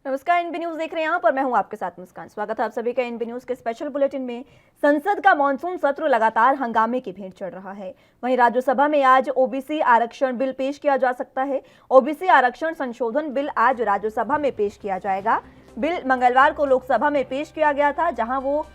नमस्कार, NB news देख रहे हैं यहाँ पर। मैं हूँ आपके साथ मुस्कान। स्वागत है आप सभी का एनबी न्यूज के स्पेशल बुलेटिन में। संसद का मॉनसून सत्र लगातार हंगामे की भेंट चढ़ रहा है। वहीं राज्यसभा में आज ओबीसी आरक्षण बिल पेश किया जा सकता है। ओबीसी आरक्षण संशोधन बिल आज राज्यसभा में पेश किया जाएगा। बिल मंगलवार को लोकसभा में पेश किया गया था, जहां वो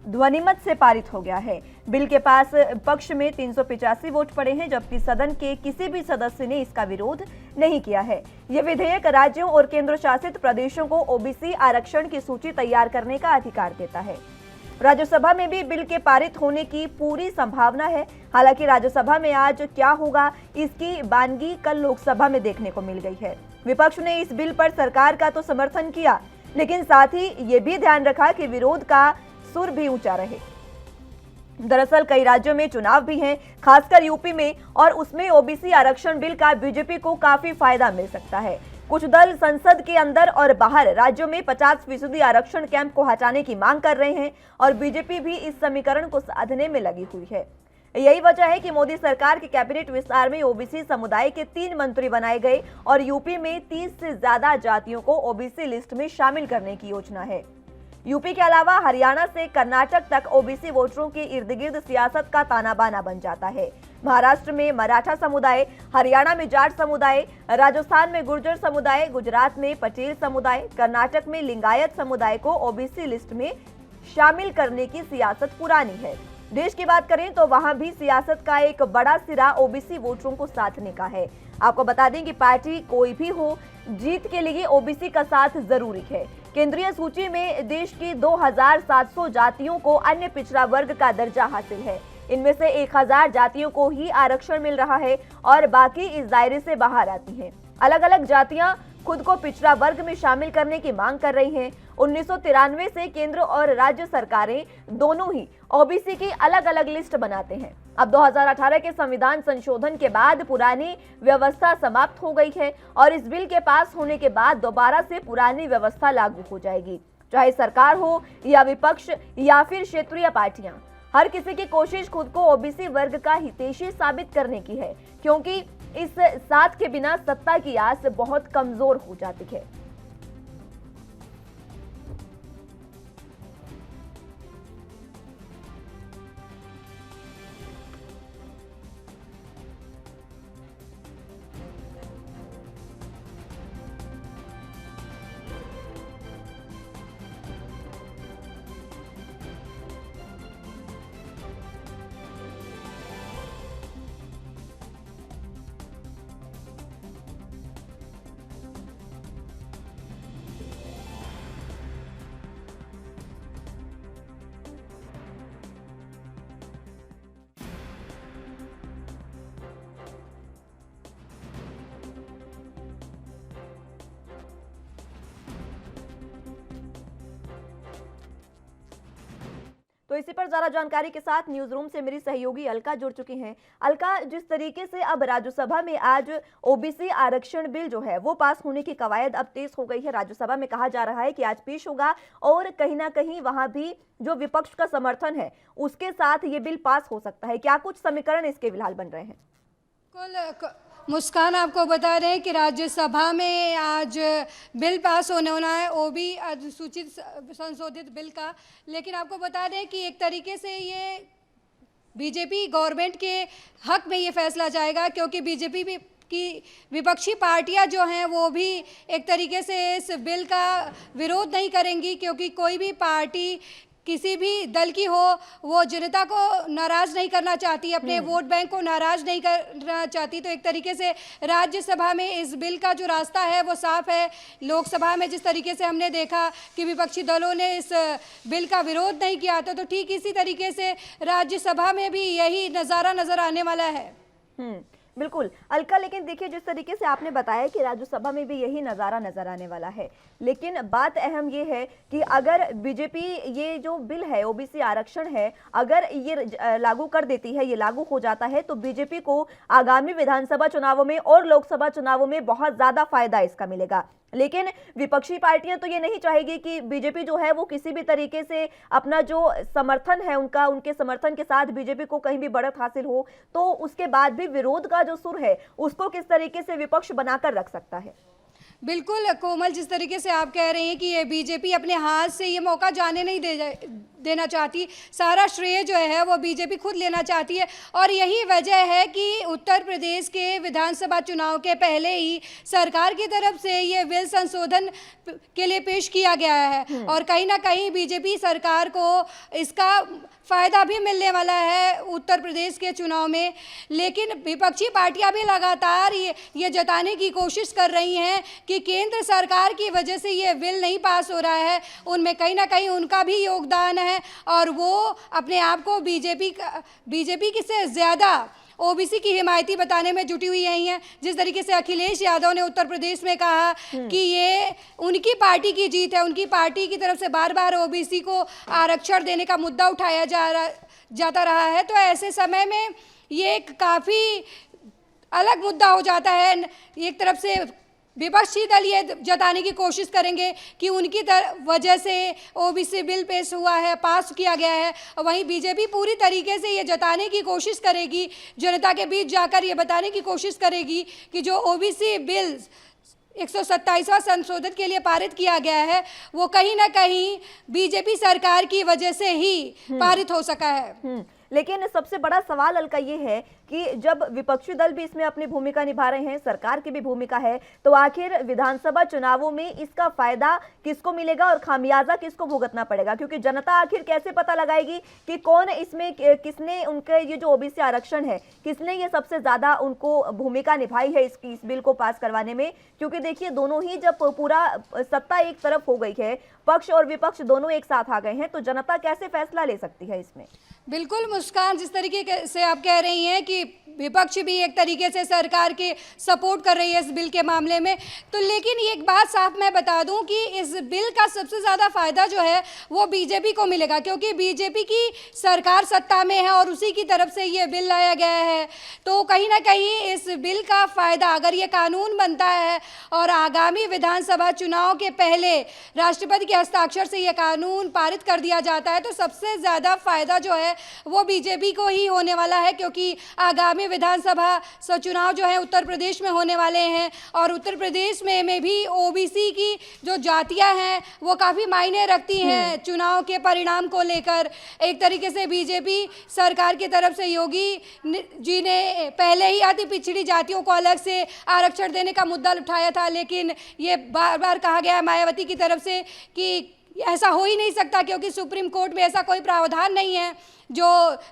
ध्वनिमत से पारित हो गया है। बिल के पास पक्ष में 385 वोट पड़े हैं, जबकि सदन के किसी भी सदस्य ने इसका विरोध नहीं किया है। यह विधेयक राज्यों और केंद्र शासित प्रदेशों को ओबीसी आरक्षण की सूची तैयार करने का अधिकार देता है। राज्यसभा में भी बिल के पारित होने की पूरी संभावना है। हालांकि राज्यसभा में आज क्या होगा, इसकी बानगी कल लोकसभा में देखने को मिल गई है। विपक्ष ने इस बिल पर सरकार का तो समर्थन किया, लेकिन साथ ही ये भी ध्यान रखा कि विरोध का सुर भी ऊंचा रहे। दरअसल कई राज्यों में चुनाव भी हैं, खासकर यूपी में, और उसमें ओबीसी आरक्षण बिल का बीजेपी को काफी फायदा मिल सकता है। कुछ दल संसद के अंदर और बाहर राज्यों में 50% आरक्षण कैंप को हटाने की मांग कर रहे हैं, और बीजेपी भी इस समीकरण को साधने में लगी हुई है। यही वजह है कि मोदी सरकार के कैबिनेट विस्तार में ओबीसी समुदाय के 3 मंत्री बनाए गए और यूपी में 30 से ज्यादा जातियों को ओबीसी लिस्ट में शामिल करने की योजना है। यूपी के अलावा हरियाणा से कर्नाटक तक ओबीसी वोटरों के इर्द गिर्द सियासत का ताना बाना बन जाता है। महाराष्ट्र में मराठा समुदाय, हरियाणा में जाट समुदाय, राजस्थान में गुर्जर समुदाय, गुजरात में पटेल समुदाय, कर्नाटक में लिंगायत समुदाय को ओबीसी लिस्ट में शामिल करने की सियासत पुरानी है। देश की बात करें तो वहां भी सियासत का एक बड़ा सिरा ओबीसी वोटरों को साधने का है। आपको बता दें कि पार्टी कोई भी हो, जीत के लिए ओबीसी का साथ जरूरी है। केंद्रीय सूची में देश की 2700 जातियों को अन्य पिछड़ा वर्ग का दर्जा हासिल है। इनमें से 1000 जातियों को ही आरक्षण मिल रहा है और बाकी इस दायरे से बाहर आती हैं। अलग अलग जातियां खुद को पिछड़ा वर्ग में शामिल करने की मांग कर रही हैं। 1993 से केंद्र और राज्य सरकारें दोनों ही ओबीसी की अलग अलग लिस्ट बनाते हैं। अब 2018 के संविधान संशोधन के बाद पुरानी व्यवस्था समाप्त हो गई है और इस बिल के पास होने के बाद दोबारा से पुरानी व्यवस्था लागू हो जाएगी। चाहे सरकार हो या विपक्ष या फिर क्षेत्रीय पार्टियां, हर किसी की कोशिश खुद को ओबीसी वर्ग का हितैषी साबित करने की है, क्योंकि इस साथ के बिना सत्ता की आस बहुत कमजोर हो जाती है। तो इसी पर ज्यादा जानकारी के साथ न्यूज रूम से मेरी सहयोगी अलका जुड़ चुकी हैं। अलका, जिस तरीके से अब राज्यसभा में आज ओबीसी आरक्षण बिल जो है वो पास होने की कवायद अब तेज हो गई है। राज्यसभा में कहा जा रहा है कि आज पेश होगा और कहीं ना कहीं वहां भी जो विपक्ष का समर्थन है उसके साथ ये बिल पास हो सकता है। क्या कुछ समीकरण इसके फिलहाल बन रहे हैं? मुस्कान, आपको बता रहे हैं कि राज्यसभा में आज बिल पास होने होना है ओबी अधिसूचित संशोधित बिल का। लेकिन आपको बता दें कि एक तरीके से ये बीजेपी गवर्नमेंट के हक में ये फैसला जाएगा, क्योंकि बीजेपी भी की विपक्षी पार्टियां जो हैं वो भी एक तरीके से इस बिल का विरोध नहीं करेंगी, क्योंकि कोई भी पार्टी किसी भी दल की हो वो जनता को नाराज़ नहीं करना चाहती, अपने वोट बैंक को नाराज़ नहीं करना चाहती। तो एक तरीके से राज्यसभा में इस बिल का जो रास्ता है वो साफ है। लोकसभा में जिस तरीके से हमने देखा कि विपक्षी दलों ने इस बिल का विरोध नहीं किया था, तो ठीक इसी तरीके से राज्यसभा में भी यही नज़ारा नज़र आने वाला है। बिल्कुल अलका, लेकिन देखिए जिस तरीके से आपने बताया कि राज्यसभा में भी यही नज़ारा नजर आने वाला है, लेकिन बात अहम ये है कि अगर बीजेपी ये जो बिल है ओबीसी आरक्षण है अगर ये लागू कर देती है, ये लागू हो जाता है, तो बीजेपी को आगामी विधानसभा चुनावों में और लोकसभा चुनावों में बहुत ज्यादा फायदा इसका मिलेगा। लेकिन विपक्षी पार्टियां तो ये नहीं चाहेगी कि बीजेपी जो है वो किसी भी तरीके से अपना जो समर्थन है उनका, उनके समर्थन के साथ बीजेपी को कहीं भी बढ़त हासिल हो। तो उसके बाद भी विरोध का जो सुर है उसको किस तरीके से विपक्ष बनाकर रख सकता है? बिल्कुल कोमल, जिस तरीके से आप कह रही हैं कि ये बीजेपी अपने हाथ से ये मौका जाने नहीं देना चाहती, सारा श्रेय जो है वो बीजेपी खुद लेना चाहती है। और यही वजह है कि उत्तर प्रदेश के विधानसभा चुनाव के पहले ही सरकार की तरफ से ये बिल संशोधन के लिए पेश किया गया है और कहीं ना कहीं बीजेपी सरकार को इसका फ़ायदा भी मिलने वाला है उत्तर प्रदेश के चुनाव में। लेकिन विपक्षी पार्टियां भी लगातार ये जताने की कोशिश कर रही हैं कि केंद्र सरकार की वजह से ये बिल नहीं पास हो रहा है, उनमें कहीं ना कहीं उनका भी योगदान है और वो अपने आप को बीजेपी की से ज़्यादा ओबीसी की हिमायती बताने में जुटी हुई हैं। जिस तरीके से अखिलेश यादव ने उत्तर प्रदेश में कहा कि ये उनकी पार्टी की जीत है, उनकी पार्टी की तरफ से बार बार ओबीसी को आरक्षण देने का मुद्दा उठाया जाता रहा है, तो ऐसे समय में ये एक काफ़ी अलग मुद्दा हो जाता है। एक तरफ से विपक्षी दल ये जताने की कोशिश करेंगे कि उनकी वजह से ओबीसी बिल पेश हुआ है, पास किया गया है, और वहीं बीजेपी पूरी तरीके से ये जताने की कोशिश करेगी, जनता के बीच जाकर ये बताने की कोशिश करेगी कि जो ओबीसी बिल 127वां संशोधन के लिए पारित किया गया है वो कहीं ना कहीं बीजेपी सरकार की वजह से ही पारित हो सका है। लेकिन सबसे बड़ा सवाल अलका ये है कि जब विपक्षी दल भी इसमें अपनी भूमिका निभा रहे हैं, सरकार की भी भूमिका है, तो आखिर विधानसभा चुनावों में इसका फायदा किसको मिलेगा और खामियाजा किसको भुगतना पड़ेगा? क्योंकि जनता आखिर कैसे पता लगाएगी कि कौन इसमें, किसने उनके ये जो ओबीसी आरक्षण है, किसने ये सबसे ज्यादा उनको भूमिका निभाई है इस बिल को पास करवाने में? क्योंकि देखिए, दोनों ही जब पूरा सत्ता एक तरफ हो गई है, पक्ष और विपक्ष दोनों एक साथ आ गए हैं, तो जनता कैसे फैसला ले सकती है इसमें? बिल्कुल मुस्कान, जिस तरीके से आप कह रही हैं कि विपक्ष भी एक तरीके से सरकार के सपोर्ट कर रही है इस बिल के मामले में, तो लेकिन एक बात साफ मैं बता दूं कि इस बिल का सबसे ज़्यादा फ़ायदा जो है वो बीजेपी को मिलेगा, क्योंकि बीजेपी की सरकार सत्ता में है और उसी की तरफ से ये बिल लाया गया है। तो कहीं ना कहीं इस बिल का फ़ायदा, अगर ये कानून बनता है और आगामी विधानसभा चुनाव के पहले राष्ट्रपति के हस्ताक्षर से ये कानून पारित कर दिया जाता है, तो सबसे ज़्यादा फ़ायदा जो है वो बीजेपी को ही होने वाला है, क्योंकि आगामी विधानसभा चुनाव जो है उत्तर प्रदेश में होने वाले हैं और उत्तर प्रदेश में भी ओबीसी की जो जातियां हैं वो काफ़ी मायने रखती हैं चुनाव के परिणाम को लेकर। एक तरीके से बीजेपी सरकार की तरफ से योगी जी ने पहले ही अति पिछड़ी जातियों को अलग से आरक्षण देने का मुद्दा उठाया था, लेकिन ये बार बार कहा गया मायावती की तरफ से कि ऐसा हो ही नहीं सकता, क्योंकि सुप्रीम कोर्ट में ऐसा कोई प्रावधान नहीं है जो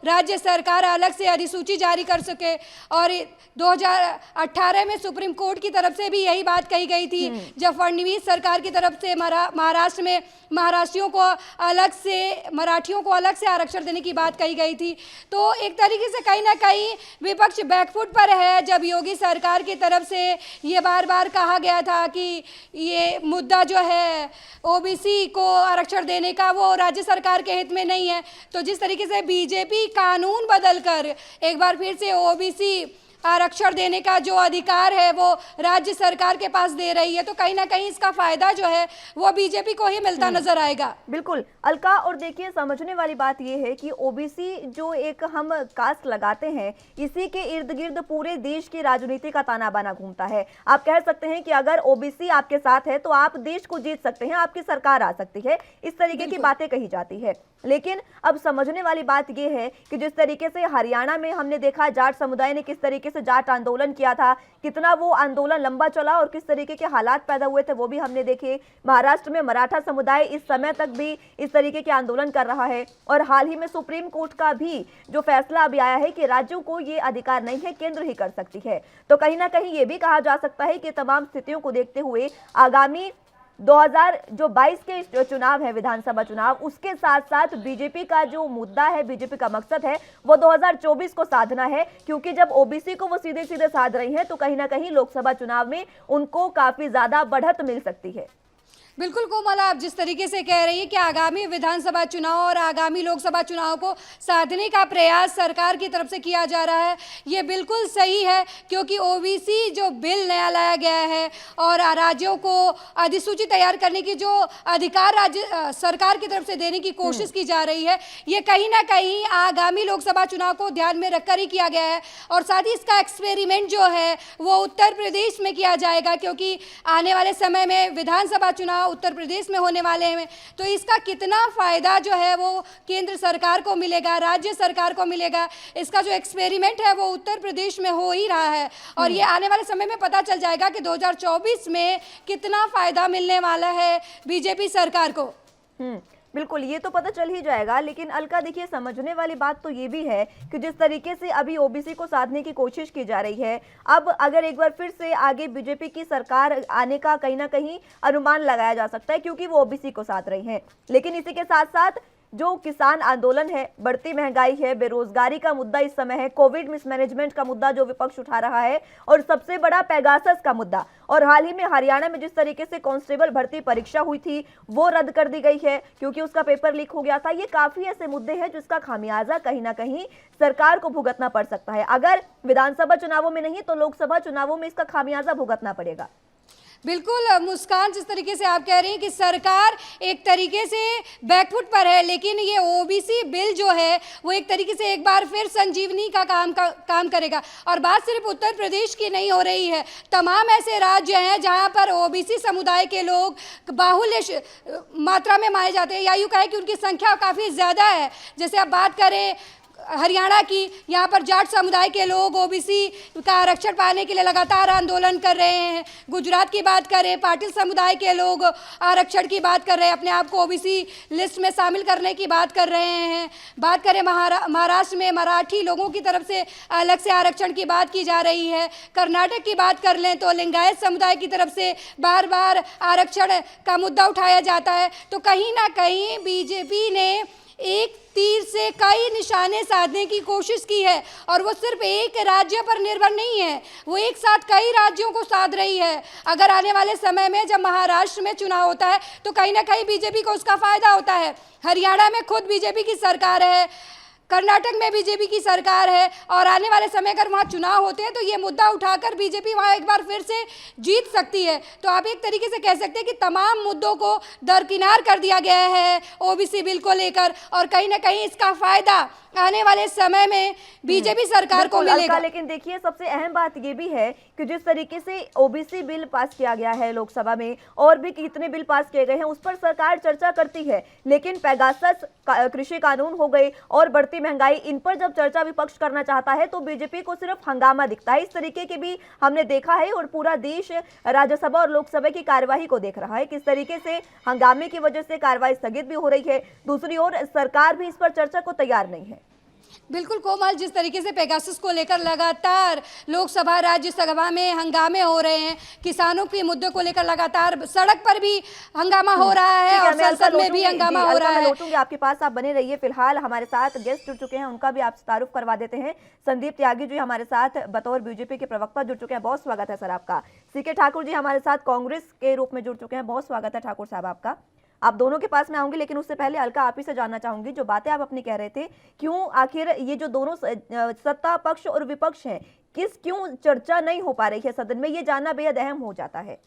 राज्य सरकार अलग से अधिसूची जारी कर सके। और 2018 में सुप्रीम कोर्ट की तरफ से भी यही बात कही गई थी, जब फडणवीस सरकार की तरफ से महाराष्ट्र में महाराष्ट्रियों को अलग से, मराठियों को अलग से आरक्षण देने की बात कही गई थी। तो एक तरीके से कहीं ना कहीं विपक्ष बैकफुट पर है, जब योगी सरकार की तरफ से ये बार बार कहा गया था कि ये मुद्दा जो है ओबीसी को आरक्षण देने का वो राज्य सरकार के हित में नहीं है। तो जिस तरीके से बीजेपी कानून बदलकर एक बार फिर से ओबीसी आरक्षण देने का जो अधिकार है वो राज्य सरकार के पास दे रही है, तो कहीं ना कहीं इसका फायदा जो है वो बीजेपी को ही मिलता नजर आएगा। बिल्कुल अलका, और देखिए, समझने वाली बात ये है कि ओबीसी जो एक हम कास्ट लगाते हैं, इसी के इर्द गिर्द पूरे देश की राजनीति का ताना बाना घूमता है। आप कह सकते हैं कि अगर ओबीसी आपके साथ है तो आप देश को जीत सकते हैं, आपकी सरकार आ सकती है, इस तरीके की बातें कही जाती है। लेकिन अब समझने वाली बात यह है कि जिस तरीके से हरियाणा में हमने देखा जाट समुदाय ने किस तरीके से जाट आंदोलन किया था, कितना वो आंदोलन लंबा चला और किस तरीके के हालात पैदा हुए थे वो भी हमने देखे। महाराष्ट्र में मराठा समुदाय इस समय तक भी इस तरीके के आंदोलन कर रहा है और हाल ही में सुप्रीम कोर्ट का भी जो फैसला अभी आया है कि राज्यों को ये अधिकार नहीं है, केंद्र ही कर सकती है। तो कहीं ना कहीं ये भी कहा जा सकता है कि तमाम स्थितियों को देखते हुए आगामी 2022 के चुनाव है, विधानसभा चुनाव, उसके साथ साथ बीजेपी का जो मुद्दा है, बीजेपी का मकसद है वो 2024 को साधना है, क्योंकि जब ओबीसी को वो सीधे सीधे साध रही हैं तो कहीं ना कहीं लोकसभा चुनाव में उनको काफी ज्यादा बढ़त मिल सकती है। बिल्कुल कोमल, आप जिस तरीके से कह रही है कि आगामी विधानसभा चुनाव और आगामी लोकसभा चुनाव को साधने का प्रयास सरकार की तरफ से किया जा रहा है, ये बिल्कुल सही है। क्योंकि ओबीसी जो बिल नया लाया गया है और राज्यों को अधिसूची तैयार करने की जो अधिकार राज्य सरकार की तरफ से देने की कोशिश की जा रही है, ये कहीं ना कहीं आगामी लोकसभा चुनाव को ध्यान में रखकर ही किया गया है। और साथ ही इसका एक्सपेरिमेंट जो है वो उत्तर प्रदेश में किया जाएगा, क्योंकि आने वाले समय में विधानसभा चुनाव उत्तर प्रदेश में होने वाले हैं। तो इसका कितना फायदा जो है वो केंद्र सरकार को मिलेगा, राज्य सरकार को मिलेगा, इसका जो एक्सपेरिमेंट है वो उत्तर प्रदेश में हो ही रहा है। और ये आने वाले समय में पता चल जाएगा कि 2024 में कितना फायदा मिलने वाला है बीजेपी सरकार को। बिल्कुल, ये तो पता चल ही जाएगा। लेकिन अलका देखिए, समझने वाली बात तो ये भी है कि जिस तरीके से अभी ओबीसी को साधने की कोशिश की जा रही है, अब अगर एक बार फिर से आगे बीजेपी की सरकार आने का कहीं ना कहीं अनुमान लगाया जा सकता है, क्योंकि वो ओबीसी को साध रही है। लेकिन इसी के साथ साथ जो किसान आंदोलन है, बढ़ती महंगाई है, बेरोजगारी का मुद्दा इस समय है, कोविड मिसमैनेजमेंट का मुद्दा जो विपक्ष उठा रहा है, और सबसे बड़ा पेगासस का मुद्दा, और हाल ही में हरियाणा में जिस तरीके से कांस्टेबल भर्ती परीक्षा हुई थी वो रद्द कर दी गई है क्योंकि उसका पेपर लीक हो गया था। ये काफी ऐसे मुद्दे हैं जिसका खामियाजा कहीं ना कहीं सरकार को भुगतना पड़ सकता है। अगर विधानसभा चुनावों में नहीं तो लोकसभा चुनावों में इसका खामियाजा भुगतना पड़ेगा। बिल्कुल मुस्कान, जिस तरीके से आप कह रही हैं कि सरकार एक तरीके से बैकफुट पर है, लेकिन ये ओबीसी बिल जो है वो एक तरीके से एक बार फिर संजीवनी का काम करेगा। और बात सिर्फ उत्तर प्रदेश की नहीं हो रही है, तमाम ऐसे राज्य हैं जहां पर ओबीसी समुदाय के लोग बाहुल्य मात्रा में माने जाते हैं, या यूँ कहें कि उनकी संख्या काफ़ी ज़्यादा है। जैसे आप बात करें हरियाणा की, यहाँ पर जाट समुदाय के लोग ओबीसी का आरक्षण पाने के लिए लगातार आंदोलन कर रहे हैं। गुजरात की बात करें, पाटिल समुदाय के लोग आरक्षण की बात कर रहे हैं, अपने आप को ओबीसी लिस्ट में शामिल करने की बात कर रहे हैं। बात करें महाराष्ट्र में मराठी लोगों की तरफ से अलग से आरक्षण की बात की जा रही है। कर्नाटक की बात कर लें तो लिंगायत समुदाय की तरफ से बार बार आरक्षण का मुद्दा उठाया जाता है। तो कहीं ना कहीं बीजेपी ने एक तीर से कई निशाने साधने की कोशिश की है, और वो सिर्फ एक राज्य पर निर्भर नहीं है, वो एक साथ कई राज्यों को साध रही है। अगर आने वाले समय में जब महाराष्ट्र में चुनाव होता है तो कहीं ना कहीं बीजेपी को उसका फायदा होता है। हरियाणा में खुद बीजेपी की सरकार है, कर्नाटक में बीजेपी की सरकार है, और आने वाले समय अगर वहाँ चुनाव होते हैं तो ये मुद्दा उठाकर बीजेपी वहाँ एक बार फिर से जीत सकती है। तो आप एक तरीके से कह सकते हैं कि तमाम मुद्दों को दरकिनार कर दिया गया है ओबीसी बिल को लेकर, और कहीं ना कहीं इसका फायदा आने वाले समय में बीजेपी सरकार को मिलेगा। लेकिन देखिए, सबसे अहम बात ये भी है कि जिस तरीके से ओबीसी बिल पास किया गया है लोकसभा में, और भी कितने बिल पास किए गए हैं उस पर सरकार चर्चा करती है, लेकिन पेगासस कृषि कानून हो गए और बढ़ती महंगाई, इन पर जब चर्चा विपक्ष करना चाहता है तो बीजेपी को सिर्फ हंगामा दिखता है। इस तरीके के भी हमने देखा है, और पूरा देश राज्यसभा और लोकसभा की कार्यवाही को देख रहा है किस तरीके से हंगामे की वजह से कार्यवाही स्थगित भी हो रही है। दूसरी ओर सरकार भी इस पर चर्चा को तैयार नहीं है। बिल्कुल कोमल, जिस तरीके से पेगासस को लेकर लगातार लोकसभा राज्यसभा में हंगामे हो रहे हैं, किसानों के मुद्दों को लेकर लगातार सड़क पर भी हंगामा हो रहा है और संसद में भी हंगामा हो रहा है। लौटूंगी आपके पास, आप बने रहिए। फिलहाल हमारे साथ गेस्ट जुड़ चुके हैं, उनका भी आप तारुफ करवा देते हैं। संदीप त्यागी जी हमारे साथ बतौर बीजेपी के प्रवक्ता जुड़ चुके हैं, बहुत स्वागत है सर आपका। सीके ठाकुर जी हमारे साथ कांग्रेस के रूप में जुड़ चुके हैं, बहुत स्वागत है ठाकुर साहब आपका। आप दोनों के पास में आऊंगी, लेकिन उससे पहले अलका आप ही से जानना चाहूंगी, जो बातें आप अपनी कह रहे थे, क्यों आखिर ये जो दोनों सत्ता पक्ष और विपक्ष हैं, क्यों चर्चा नहीं हो पा रही है सदन में, ये जानना बेहद अहम हो जाता है।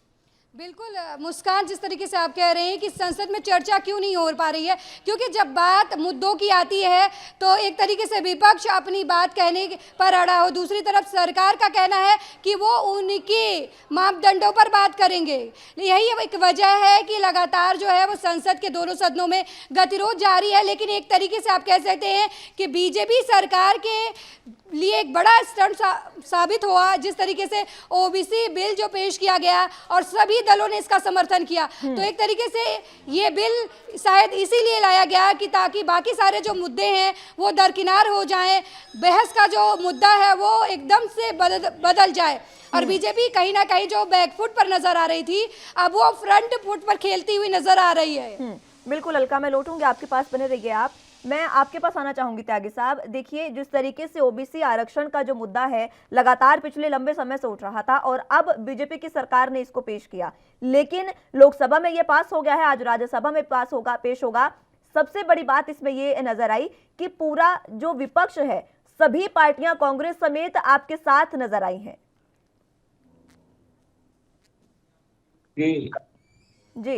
बिल्कुल मुस्कान, जिस तरीके से आप कह रहे हैं कि संसद में चर्चा क्यों नहीं हो पा रही है, क्योंकि जब बात मुद्दों की आती है तो एक तरीके से विपक्ष अपनी बात कहने पर अड़ा हो, दूसरी तरफ सरकार का कहना है कि वो उनके मापदंडों पर बात करेंगे। यही एक वजह है कि लगातार जो है वो संसद के दोनों सदनों में गतिरोध जारी है। लेकिन एक तरीके से आप कह सकते हैं कि बीजेपी सरकार के लिए एक बड़ा स्टंट साबित हुआ जिस तरीके से ओबीसी बिल जो पेश किया गया और सभी दलों ने इसका समर्थन किया। तो एक तरीके से ये बिल शायद इसीलिए लाया गया कि ताकि बाकी सारे जो मुद्दे हैं वो दरकिनार हो जाएं, बहस का जो मुद्दा है वो एकदम से बदल जाए। और बीजेपी कहीं ना कहीं जो बैकफुट पर नजर आ रही थी, अब वो फ्रंट फुट पर खेलती हुई नजर आ रही है। बिल्कुल अलका, मैं लौटूंगी आपके पास, बने रहिए आप। मैं आपके पास आना चाहूंगी त्यागी साहब। देखिए, जिस तरीके से ओबीसी आरक्षण का जो मुद्दा है लगातार पिछले लंबे समय से उठ रहा था और अब बीजेपी की सरकार ने इसको पेश किया, लेकिन लोकसभा में ये पास हो गया है, आज राज्यसभा में पेश होगा। सबसे बड़ी बात इसमें ये नजर आई कि पूरा जो विपक्ष है, सभी पार्टियां कांग्रेस समेत आपके साथ नजर आई हैं। जी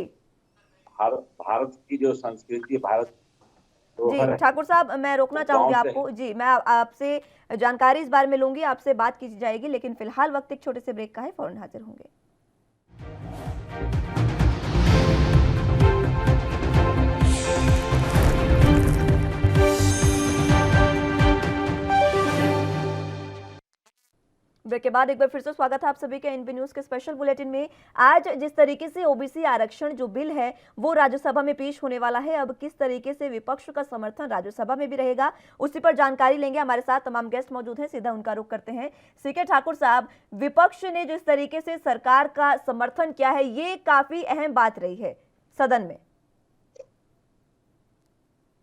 भारत की जो संस्कृति, भारत जी ठाकुर साहब, मैं रोकना चाहूंगी आपको। जी, मैं आपसे जानकारी इस बारे में लूंगी, आपसे बात की जाएगी, लेकिन फिलहाल वक्त एक छोटे से ब्रेक का है, फौरन हाजिर होंगे। ब्रेक के बाद एक बार फिर से स्वागत है आप सभी का एनबी न्यूज के स्पेशल बुलेटिन में। आज जिस तरीके से ओबीसी आरक्षण जो बिल है वो राज्यसभा में पेश होने वाला है, अब किस तरीके से विपक्ष का समर्थन राज्यसभा में भी रहेगा, उसी पर जानकारी लेंगे। हमारे साथ तमाम गेस्ट मौजूद हैं, सीधा उनका रुख करते हैं। सीके ठाकुर साहब, विपक्ष ने जिस तरीके से सरकार का समर्थन किया है, ये काफी अहम बात रही है सदन में।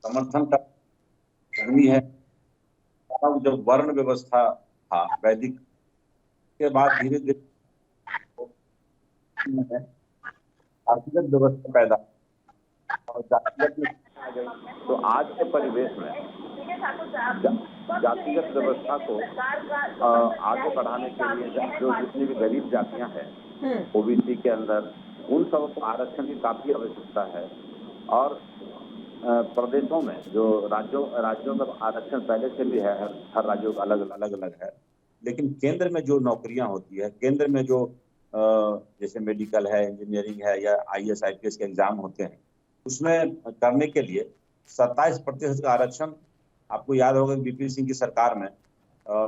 समर्थन का है, जो वर्ण व्यवस्था था वैदिक के बाद धीरे धीरे जातिगत व्यवस्था पैदा और जातिगत में आ गई। तो आज के परिवेश में जातिगत व्यवस्था को आगे बढ़ाने के लिए जो जितनी भी गरीब जातियां हैं ओबीसी के अंदर, उन सबको आरक्षण की काफी आवश्यकता है। और प्रदेशों में जो राज्यों में आरक्षण पहले से भी है, हर राज्यों का अलग अलग है, लेकिन केंद्र में जो नौकरियां होती है, केंद्र में जो जैसे मेडिकल है, इंजीनियरिंग है या IAS IPS के एग्जाम होते हैं, उसमें करने के लिए 27% का आरक्षण, आपको याद होगा बीपी सिंह की सरकार में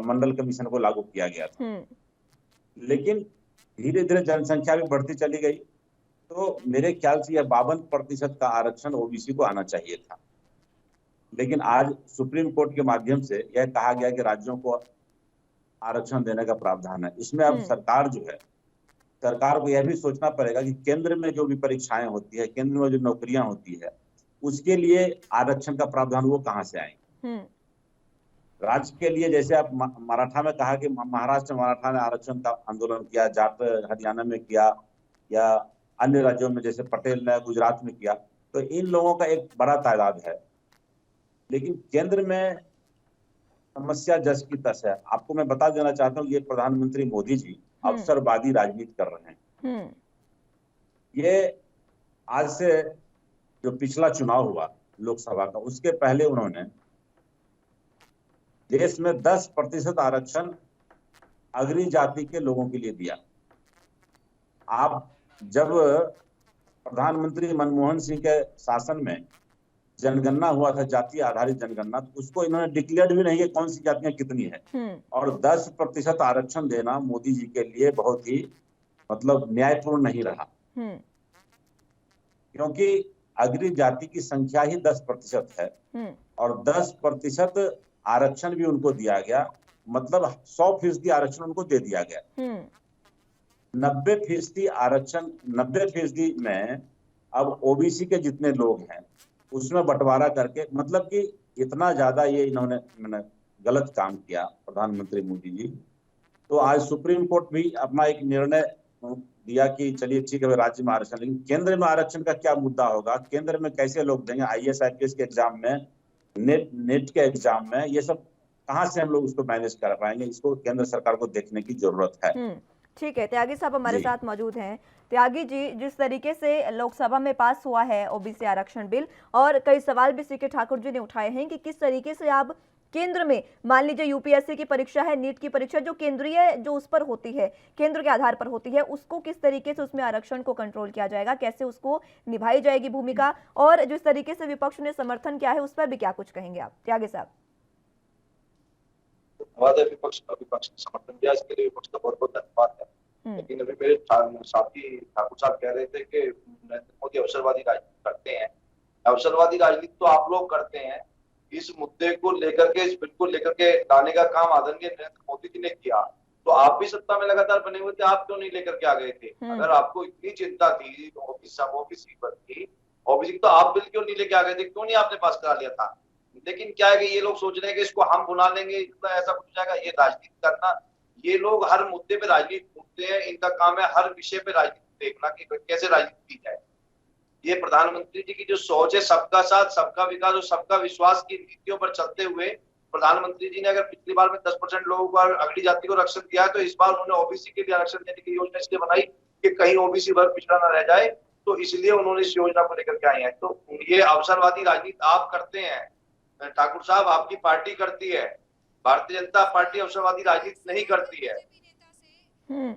मंडल कमीशन को लागू किया गया था। लेकिन धीरे धीरे जनसंख्या भी बढ़ती चली गई, तो मेरे ख्याल से यह 52% का आरक्षण ओबीसी को आना चाहिए था। लेकिन आज सुप्रीम कोर्ट के माध्यम से यह कहा गया कि राज्यों को आरक्षण देने का प्रावधान है। इसमें अब सरकार जो है, सरकार को यह भी सोचना पड़ेगा कि केंद्र में जो भी परीक्षाएं होती है, केंद्र में जो नौकरियां होती है, उसके लिए आरक्षण का प्रावधान वो कहां से आएंगे। राज्य के लिए जैसे आप मराठा में कहा कि महाराष्ट्र मराठा ने आरक्षण का आंदोलन किया, जाट हरियाणा में किया, या अन्य राज्यों में जैसे पटेल ने गुजरात में किया, तो इन लोगों का एक बड़ा तादाद है। लेकिन केंद्र में समस्या जस की तस है। आपको मैं बता देना चाहता हूँ, ये प्रधानमंत्री मोदी जी अवसरवादी राजनीति कर रहे हैं। ये आज से जो पिछला चुनाव हुआ लोकसभा का, उसके पहले उन्होंने देश में 10% आरक्षण अग्रणी जाति के लोगों के लिए दिया। आप जब प्रधानमंत्री मनमोहन सिंह के शासन में जनगणना हुआ था, जाति आधारित जनगणना, तो उसको इन्होंने डिक्लेयर भी नहीं कि कौन सी जातियां कितनी है। और 10% आरक्षण देना मोदी जी के लिए बहुत ही मतलब न्यायपूर्ण नहीं रहा, क्योंकि अग्रणी जाति की संख्या ही 10% है और 10% आरक्षण भी उनको दिया गया, मतलब 100% आरक्षण उनको दे दिया गया। 90% आरक्षण, 90% में अब ओबीसी के जितने लोग हैं उसमें बंटवारा करके, मतलब कि इतना ज्यादा ये इन्होंने गलत काम किया प्रधानमंत्री मोदी जी। तो आज सुप्रीम कोर्ट भी अपना एक निर्णय दिया कि चलिए ठीक है राज्य में आरक्षण, लेकिन केंद्र में आरक्षण का क्या मुद्दा होगा, केंद्र में कैसे लोग देंगे, IAS IPS के एग्जाम में, नेट के एग्जाम में, ये सब कहाँ से हम लोग उसको मैनेज कर पाएंगे, इसको केंद्र सरकार को देखने की जरूरत है। ठीक है, त्यागी साहब हमारे साथ मौजूद हैं। त्यागी जी, जिस तरीके से लोकसभा में पास हुआ है ओबीसी आरक्षण बिल, और कई सवाल भी सीके ठाकुर जी ने उठाए हैं कि किस तरीके से आप केंद्र में, मान लीजिए यूपीएससी की परीक्षा है, नीट की परीक्षा जो केंद्रीय जो उस पर होती है, केंद्र के आधार पर होती है, उसको किस तरीके से उसमें आरक्षण को कंट्रोल किया जाएगा, कैसे उसको निभाई जाएगी भूमिका, और जिस तरीके से विपक्ष ने समर्थन किया है उस पर भी क्या कुछ कहेंगे आप, त्यागी साहब? विपक्ष ने समर्थन किया, इसके लिए विपक्ष का बहुत बहुत धन्यवाद है। लेकिन अभी मेरे साथी ठाकुर साहब कह रहे थे कि नरेंद्र मोदी अवसरवादी राजनीति करते हैं। अवसरवादी राजनीति तो आप लोग करते हैं। इस मुद्दे को लेकर के, इस बिल को लेकर के लाने का काम आदरणीय नरेंद्र मोदी जी ने किया, तो आप भी सत्ता में लगातार बने हुए थे, आप क्यों नहीं लेकर के आ गए थे? अगर आपको इतनी चिंता थी ओबीसी पर थी, ओबीसी तो आप बिल क्यों नहीं लेके आ गए थे, क्यों नहीं आपने पास करा लिया था? लेकिन क्या है कि ये लोग सोच रहे हैं कि इसको हम बुला लेंगे, ऐसा कुछ हो जाएगा। ये राजनीति करना, ये लोग हर मुद्दे पे राजनीति ढूंढते हैं। इनका काम है हर विषय पे राजनीति देखना कि कैसे राजनीति की जाए। ये प्रधानमंत्री जी की जो सोच है, सबका साथ, सबका विकास और सबका विश्वास की नीतियों पर चलते हुए, प्रधानमंत्री जी ने अगर पिछली बार में 10% लोगों को अगली जाति को आरक्षण दिया है, तो इस बार उन्होंने ओबीसी के लिए आरक्षण देने की योजना इसलिए बनाई कि कहीं ओबीसी वर्ग पिछड़ा न रह जाए, तो इसलिए उन्होंने इस योजना को लेकर के आए हैं। तो ये अवसरवादी राजनीति आप करते हैं ठाकुर साहब, आपकी पार्टी करती है। भारतीय जनता पार्टी अवसरवादी राजनीति नहीं करती है।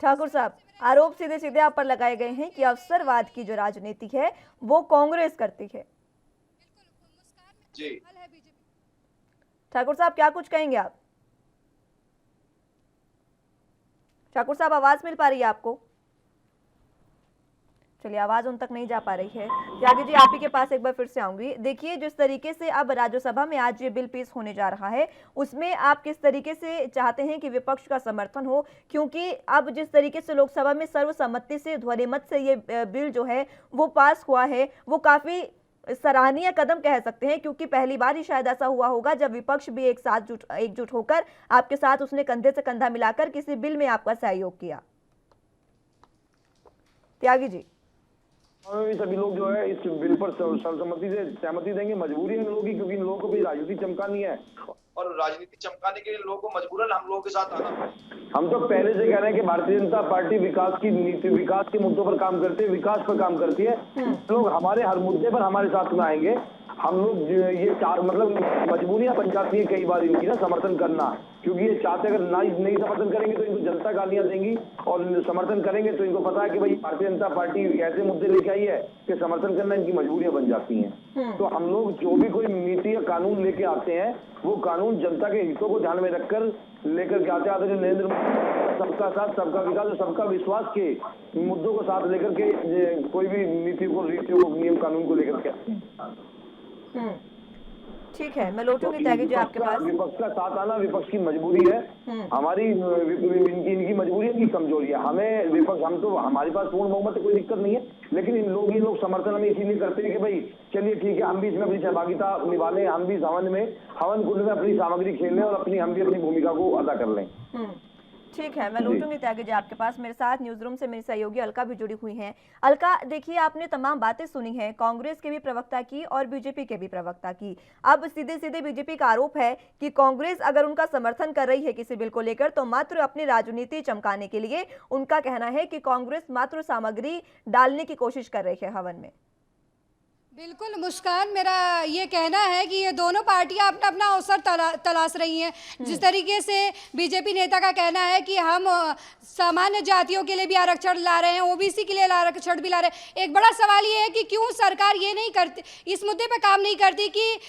ठाकुर साहब, आरोप सीधे सीधे आप पर लगाए गए हैं कि अवसरवाद की जो राजनीति है वो कांग्रेस करती है। जी ठाकुर साहब, क्या कुछ कहेंगे आप? ठाकुर साहब, आवाज मिल पा रही है आपको? चलिए, आवाज उन तक नहीं जा पा रही है। त्यागी जी, आप ही के पास एक बार फिर से आऊंगी। देखिए, जिस तरीके से अब राज्यसभा में आज ये बिल पेश होने जा रहा है, उसमें आप किस तरीके से चाहते हैं कि विपक्ष का समर्थन हो? क्योंकि अब जिस तरीके से लोकसभा में सर्वसम्मति से, ध्वनिमत से ये बिल जो है वो पास हुआ है, वो काफी सराहनीय कदम कह सकते हैं, क्योंकि पहली बार ही शायद ऐसा हुआ होगा जब विपक्ष भी एकजुट होकर आपके साथ उसने कंधे से कंधा मिलाकर किसी बिल में आपका सहयोग किया। त्यागी जी, भी सभी लोग जो है इस बिल पर सर्वसम्मति से सहमति देंगे। मजबूरी है इन लोगों की, क्योंकि इन लोगों को भी राजनीति चमकानी है, और राजनीति चमकाने के लिए लोगों को मजबूरन हम लोगों के साथ आना है। हम तो पहले से कह रहे हैं कि भारतीय जनता पार्टी विकास की नीति, विकास के मुद्दों पर काम करती है, विकास पर काम करती है। लोग हमारे हर मुद्दे पर हमारे साथ में आएंगे। हम लोग ये मतलब मजबूरियां बन जाती है कई बार इनकी ना समर्थन करना, क्योंकि ये चाहते अगर नहीं समर्थन करेंगे तो इनको जनता गालियां देंगी, और समर्थन करेंगे तो इनको पता है कि भाई भारतीय जनता पार्टी ऐसे मुद्दे लेके आई है कि समर्थन करना इनकी मजबूरियां बन जाती हैं। तो हम लोग जो भी कोई नीति या कानून लेके आते हैं, वो कानून जनता के हितों को ध्यान में रखकर लेकर के आते हैं। नरेंद्र मोदी सबका साथ, सबका विकास और सबका विश्वास के मुद्दों को साथ लेकर के कोई भी नीति को, रीतियों को, नियम कानून को लेकर के आते हैं। ठीक है, मैं लौटूंगी त्यागी जी आपके पास। विपक्ष का साथ आना विपक्ष की मजबूरी है, हमारी इनकी मजबूरी है, इनकी कमजोरी है। हमें विपक्ष, हम तो हमारे पास पूर्ण बहुमत है, कोई दिक्कत नहीं है, लेकिन ये लोग समर्थन हमें इसीलिए करते हैं कि भाई चलिए ठीक है, हम भी इसमें अपनी सहभागिता निभा लें, हम भी हवन कुंड में अपनी सामग्री खेल लें और हम भी अपनी भूमिका को अदा कर लें। ठीक है, मैं लौटूंगी त्यागी जी आपके पास। मेरे साथ न्यूज रूम से मेरी सहयोगी अलका भी जुड़ी हुई हैं। अलका, देखिए, आपने तमाम बातें सुनी हैं, कांग्रेस के भी प्रवक्ता की और बीजेपी के भी प्रवक्ता की। अब सीधे सीधे बीजेपी का आरोप है कि कांग्रेस अगर उनका समर्थन कर रही है किसी बिल को लेकर, तो मात्र अपनी राजनीति चमकाने के लिए। उनका कहना है कि कांग्रेस मात्र सामग्री डालने की कोशिश कर रही है हवन में। बिल्कुल मुस्कान, मेरा ये कहना है कि ये दोनों पार्टियां अपना अपना अवसर तलाश रही हैं। जिस तरीके से बीजेपी नेता का कहना है कि हम सामान्य जातियों के लिए भी आरक्षण ला रहे हैं, ओबीसी के लिए आरक्षण भी ला रहे हैं। एक बड़ा सवाल ये है कि क्यों सरकार ये नहीं करती, इस मुद्दे पर काम नहीं करती कि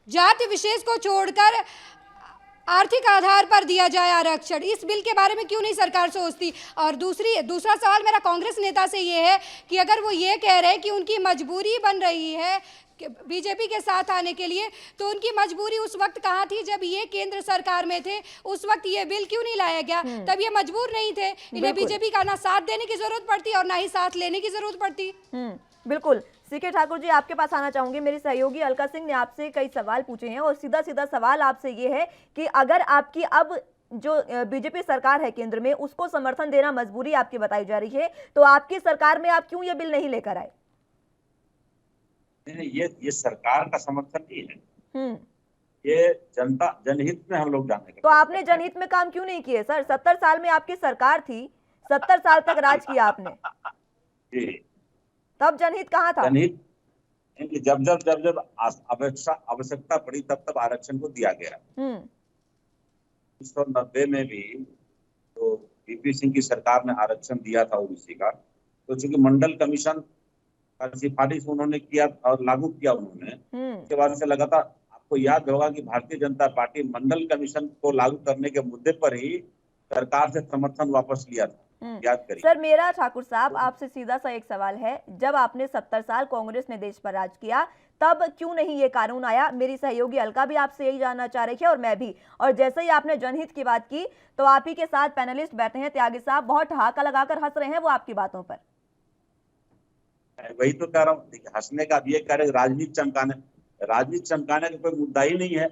जाति विशेष को छोड़कर आर्थिक आधार पर दिया जाए आरक्षण। इस बिल के बारे में क्यों नहीं सरकार सोचती? और दूसरा सवाल मेरा कांग्रेस नेता से ये है कि अगर वो ये कह रहे हैं कि उनकी मजबूरी बन रही है बीजेपी के साथ आने के लिए, तो उनकी मजबूरी उस वक्त कहाँ थी जब ये केंद्र सरकार में थे? उस वक्त ये बिल क्यों नहीं लाया गया? तब ये मजबूर नहीं थे, इन्हें बीजेपी का ना साथ देने की जरूरत पड़ती और ना ही साथ लेने की जरूरत पड़ती। बिल्कुल। सीके ठाकुर जी, आपके पास आना चाहूंगी। मेरी सहयोगी अलका सिंह ने आपसे कई सवाल पूछे हैं, और सीधा सीधा सवाल आपसे ये है कि अगर आपकी अब जो बीजेपी सरकार है केंद्र में, उसको समर्थन देना मजबूरी आपकी बताई जा रही है, तो आपकी सरकार में आप क्यों ये बिल नहीं लेकर आए? नहीं, ये सरकार का समर्थन नहीं है, ये जनहित में हम लोग जाने तो आपने जनहित में काम क्यों नहीं किए सर? 70 साल में आपकी सरकार थी, 70 साल तक राज किया आपने, तब जनहित कहाँ था? जनहित जब आवश्यकता पड़ी तब आरक्षण को दिया गया। 1990 में भी तो वीपी सिंह की सरकार ने आरक्षण दिया था ओबीसी का, तो चूंकि मंडल कमीशन का सिफारिश उन्होंने किया और लागू किया उन्होंने, उसके बाद से लगातार, आपको याद होगा कि भारतीय जनता पार्टी मंडल कमीशन को लागू करने के मुद्दे पर ही सरकार से समर्थन वापस लिया था। याद करिए सर। मेरा ठाकुर साहब आपसे सीधा सा एक सवाल है, जब आपने 70 साल कांग्रेस ने देश पर राज किया, तब क्यों नहीं ये कानून आया? मेरी सहयोगी अलका भी आपसे यही जानना चाह रही है और मैं भी। और जैसे ही आपने जनहित की बात की, तो आप ही के साथ पैनलिस्ट बैठे हैं त्यागी साहब, बहुत ठहाका लगाकर हंस रहे हैं वो आपकी बातों पर। वही तो कह रहा हूँ, हंसने का भी ये कह रहे राजनीति चमकाने। राजनीति चमकाने का कोई मुद्दा ही नहीं है।